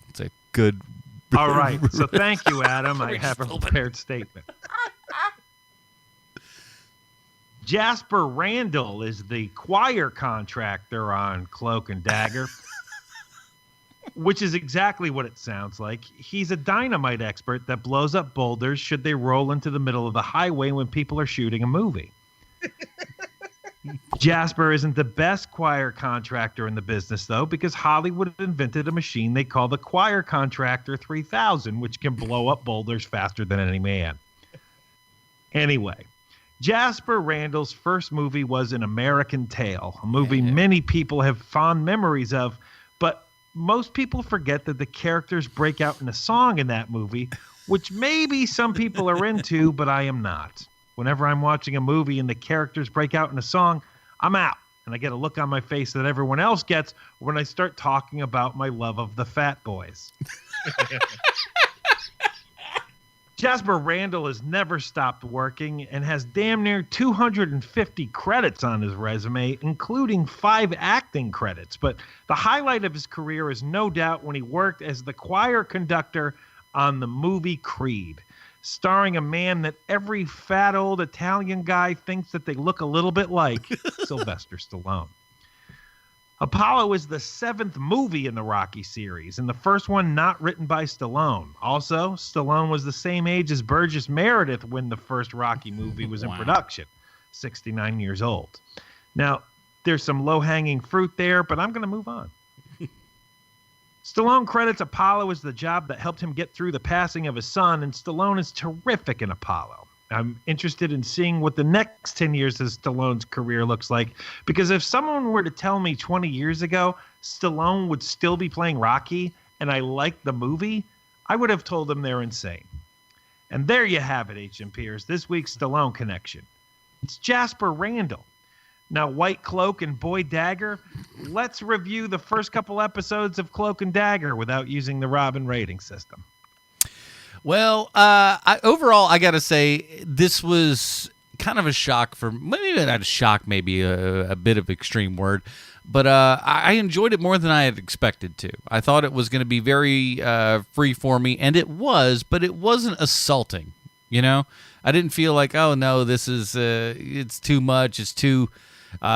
It's a good... All right. So thank you, Adam. I have a prepared statement. Jasper Randall is the choir contractor on Cloak and Dagger, which is exactly what it sounds like. He's a dynamite expert that blows up boulders should they roll into the middle of the highway when people are shooting a movie. Jasper isn't the best choir contractor in the business, though, because Hollywood invented a machine they call the Choir Contractor 3000, which can blow up boulders faster than any man. Anyway, Jasper Randall's first movie was An American Tail, a movie many people have fond memories of, but most people forget that the characters break out in a song in that movie, which maybe some people are into, but I am not. Whenever I'm watching a movie and the characters break out in a song, I'm out, and I get a look on my face that everyone else gets when I start talking about my love of the Fat Boys. Jasper Randall has never stopped working and has damn near 250 credits on his resume, including 5 acting credits. But the highlight of his career is no doubt when he worked as the choir conductor on the movie Creed, starring a man that every fat old Italian guy thinks that they look a little bit like, Sylvester Stallone. Apollo is the 7th movie in the Rocky series, and the first one not written by Stallone. Also, Stallone was the same age as Burgess Meredith when the first Rocky movie was in production, 69 years old. Now, there's some low-hanging fruit there, but I'm going to move on. Stallone credits Apollo as the job that helped him get through the passing of his son, and Stallone is terrific in Apollo. I'm interested in seeing what the next 10 years of Stallone's career looks like, because if someone were to tell me 20 years ago Stallone would still be playing Rocky and I liked the movie, I would have told them they're insane. And there you have it, HMPers, this week's Stallone connection. It's Jasper Randall. Now, White Cloak and Boy Dagger, let's review the first couple episodes of Cloak and Dagger without using the Robin rating system. Well, overall, I got to say, this was kind of a shock for, maybe not a shock, maybe a bit of extreme word, but I enjoyed it more than I had expected to. I thought it was going to be very free-formy, and it was, but it wasn't assaulting, you know? I didn't feel like, oh, no, this is, it's too much, it's too...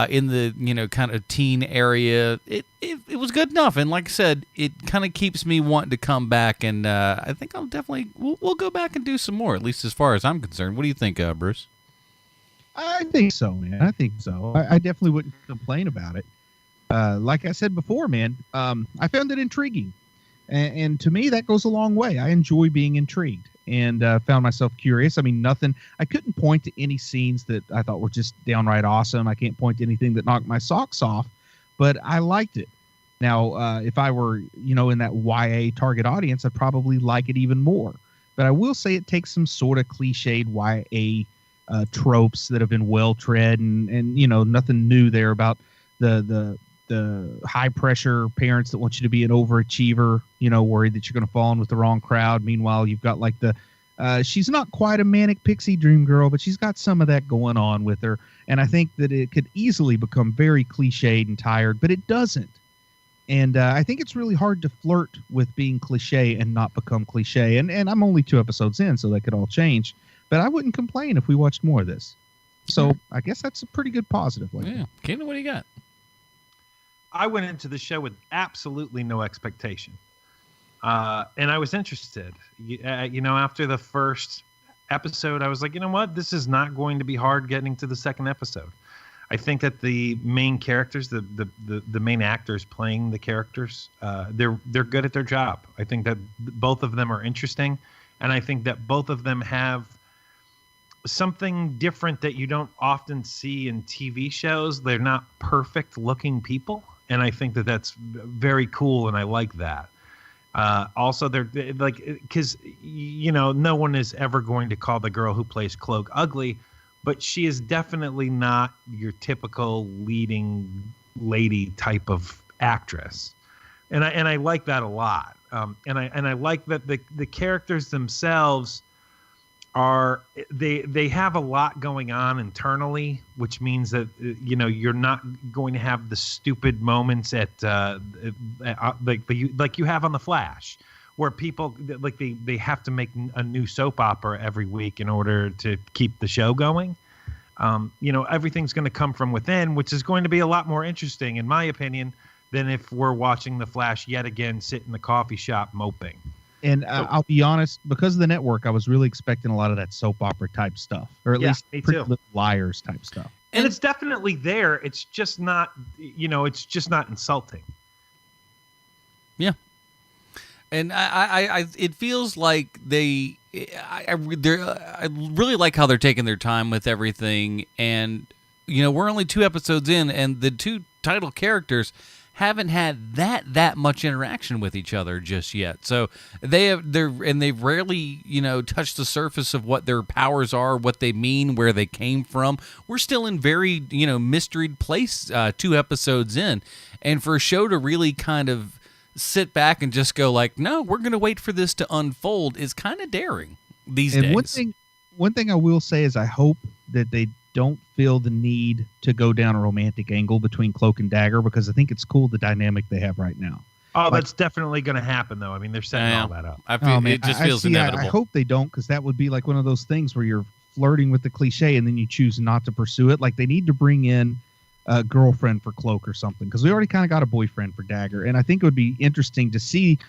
in the, you know, kind of teen area. It was good enough, and like I said, it kind of keeps me wanting to come back, and I think I'll definitely we'll go back and do some more, at least as far as I'm concerned. What do you think, Bruce? I think so, man. I think so. I definitely wouldn't complain about it. Like I said before, man, I found it intriguing, and to me that goes a long way. I enjoy being intrigued. And found myself curious. I mean, I couldn't point to any scenes that I thought were just downright awesome. I can't point to anything that knocked my socks off, but I liked it. Now, if I were, you know, in that YA target audience, I'd probably like it even more. But I will say it takes some sort of cliched YA tropes that have been well tread, and you know, nothing new there about the high pressure parents that want you to be an overachiever, you know, worried that you're going to fall in with the wrong crowd. Meanwhile, you've got like she's not quite a manic pixie dream girl, but she's got some of that going on with her. And I think that it could easily become very cliched and tired, but it doesn't. And I think it's really hard to flirt with being cliche and not become cliche. And I'm only 2 episodes in, so that could all change. But I wouldn't complain if we watched more of this. So I guess that's a pretty good positive. Yeah. Keenan, what do you got? I went into the show with absolutely no expectation. And I was interested. You know, after the first episode, I was like, you know what? This is not going to be hard getting to the second episode. I think that the main characters, the main actors playing the characters, they're good at their job. I think that both of them are interesting. And I think that both of them have something different that you don't often see in TV shows. They're not perfect looking people. And I think that that's very cool, and I like that. Also, they're like, because, you know, no one is ever going to call the girl who plays Cloak ugly, but she is definitely not your typical leading lady type of actress. And I like that a lot. And I like that the characters themselves they have a lot going on internally, which means that, you know, you're not going to have the stupid moments like you have on The Flash, where people like they have to make a new soap opera every week in order to keep the show going. You know, everything's going to come from within, which is going to be a lot more interesting, in my opinion, than if we're watching The Flash yet again sit in the coffee shop moping. And I'll be honest, because of the network, I was really expecting a lot of that soap opera type stuff, or at least Pretty Little Liars type stuff. And it's definitely there. It's just not, you know, it's just not insulting. Yeah. And I it feels like I really like how they're taking their time with everything. And, you know, we're only 2 episodes in, and the 2 title characters haven't had that much interaction with each other just yet. So they've rarely, you know, touched the surface of what their powers are, what they mean, where they came from. We're still in very, you know, mysteried place 2 episodes in. And for a show to really kind of sit back and just go like, no, we're going to wait for this to unfold is kind of daring these days. One thing I will say is I hope that they don't feel the need to go down a romantic angle between Cloak and Dagger, because I think it's cool the dynamic they have right now. Oh, that's definitely going to happen, though. I mean, they're setting all that up. It just feels inevitable. I hope they don't, because that would be like one of those things where you're flirting with the cliche and then you choose not to pursue it. Like, they need to bring in a girlfriend for Cloak or something, because we already kind of got a boyfriend for Dagger. And I think it would be interesting to see,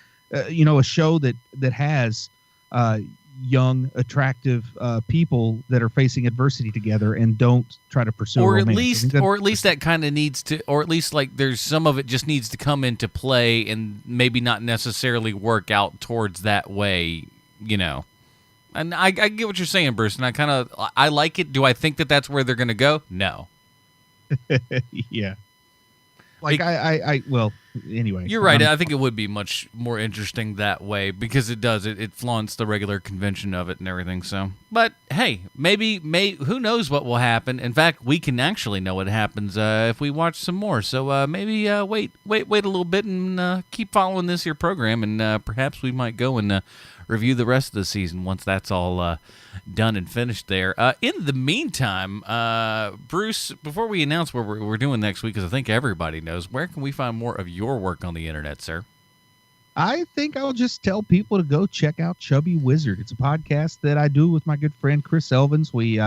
you know, a show that has young, attractive people that are facing adversity together and don't try to pursue or romance. Or at least that kind of needs to, or at least like there's some of it just needs to come into play and maybe not necessarily work out towards that way, you know. And I get what you're saying, Bruce, and I like it. Do I think that that's where they're going to go? No. Yeah. Like I anyway. You're right. I think it would be much more interesting that way because it flaunts the regular convention of it and everything. So, but hey, maybe who knows what will happen? In fact, we can actually know what happens if we watch some more. So maybe wait a little bit and keep following this here program, and perhaps we might go and review the rest of the season once that's all done and finished there. In the meantime, Bruce, before we announce what we're doing next week, because I think everybody knows, where can we find more of your work on the internet, sir? I think I'll just tell people to go check out Chubby Wizard. It's a podcast that I do with my good friend Chris Elvins. We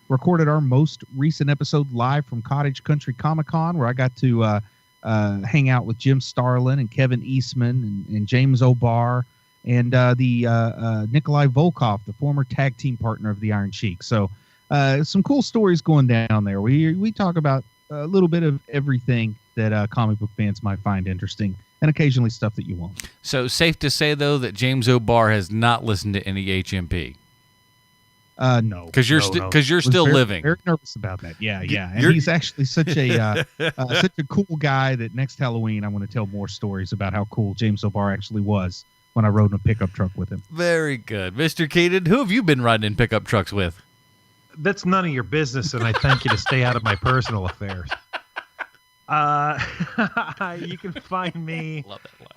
recorded our most recent episode live from Cottage Country Comic-Con, where I got to hang out with Jim Starlin and Kevin Eastman and James O'Barr and the Nikolai Volkov, the former tag team partner of the Iron Sheik. So some cool stories going down there. We talk about a little bit of everything that comic book fans might find interesting, and occasionally stuff that you won't. So safe to say, though, that James O'Barr has not listened to any HMP. No, because you're still living. Very nervous about that. Yeah. And he's actually such a such a cool guy that next Halloween I want to tell more stories about how cool James O'Barr actually was when I rode in a pickup truck with him. Very good, Mr. Keenan. Who have you been riding in pickup trucks with? That's none of your business, and I thank you to stay out of my personal affairs. You can find me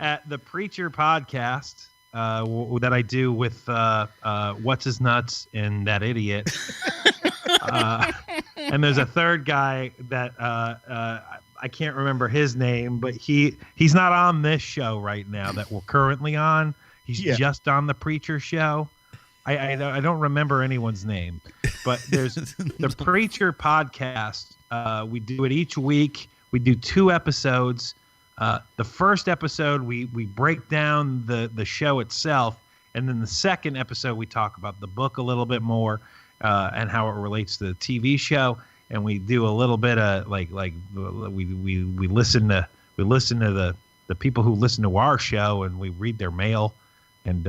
at the Preacher Podcast that I do with What's His Nuts and That Idiot. And there's a third guy that I can't remember his name, but he's not on this show right now that we're currently on. He's just on the Preacher show. I don't remember anyone's name, but there's the Preacher Podcast. We do it each week. We do 2 episodes. The first episode, we break down the show itself, and then the second episode, we talk about the book a little bit more and how it relates to the TV show. And we do a little bit of we listen to the people who listen to our show, and we read their mail, and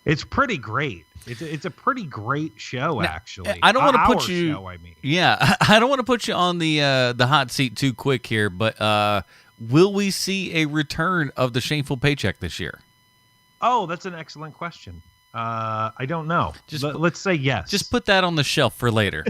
it's pretty great. It's a pretty great show, actually. I don't want to put you. Show, I mean. Yeah, I don't want to put you on the hot seat too quick here, but will we see a return of the Shameful Paycheck this year? Oh, that's an excellent question. I don't know. Let's say yes. Just put that on the shelf for later.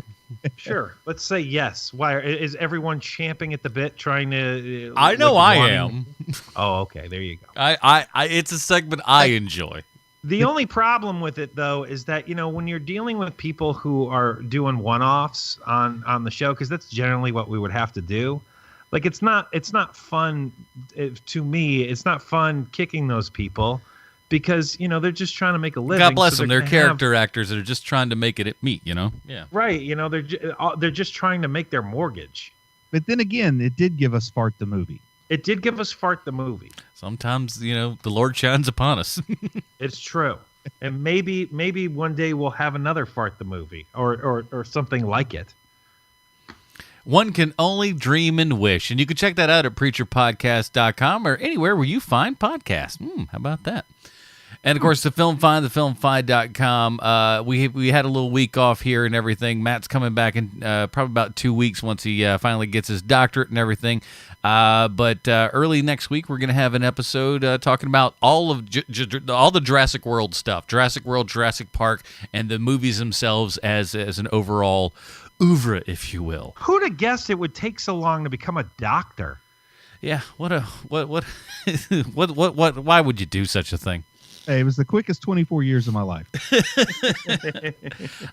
Sure. Let's say yes. Why is everyone champing at the bit trying to? I know I am. Oh, okay. There you go. I it's a segment I enjoy. The only problem with it, though, is that, when you're dealing with people who are doing one-offs on the show, because that's generally what we would have to do. Like, it's not fun to me. It's not fun kicking those people because, they're just trying to make a living. God bless them. They're character actors that are just trying to make it meet, Yeah. Right. They're just trying to make their mortgage. But then again, it did give us Fart the movie. It did give us Fart the movie. Sometimes, the Lord shines upon us. It's true. And maybe one day we'll have another Fart the movie or something like it. One can only dream and wish. And you can check that out at preacherpodcast.com or anywhere where you find podcasts. How about that? And, of course, the Film Find, thefilmfind.com. We had a little week off here and everything. Matt's coming back in probably about 2 weeks once he finally gets his doctorate and everything. But early next week, we're going to have an episode talking about all the Jurassic World stuff. Jurassic World, Jurassic Park, and the movies themselves as an overall oeuvre, if you will. Who'd have guessed it would take so long to become a doctor? Yeah, what why would you do such a thing? Hey, it was the quickest 24 years of my life.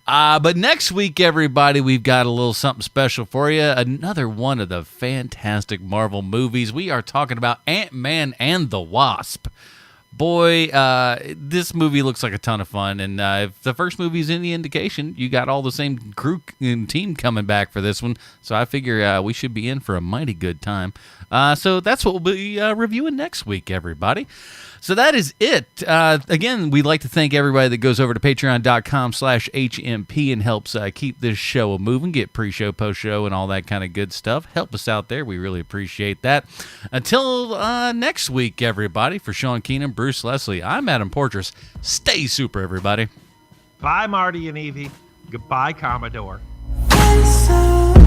But next week, everybody, we've got a little something special for you. Another one of the fantastic Marvel movies. We are talking about Ant-Man and the Wasp. Boy, this movie looks like a ton of fun. And if the first movie is any indication, you got all the same crew and team coming back for this one. So I figure we should be in for a mighty good time. So that's what we'll be reviewing next week, everybody. So that is it. Again, we'd like to thank everybody that goes over to patreon.com/HMP and helps keep this show moving, get pre-show, post-show, and all that kind of good stuff. Help us out there. We really appreciate that. Until next week, everybody, for Sean Keenan, Bruce Leslie, I'm Adam Portrais. Stay super, everybody. Bye, Marty and Evie. Goodbye, Commodore. So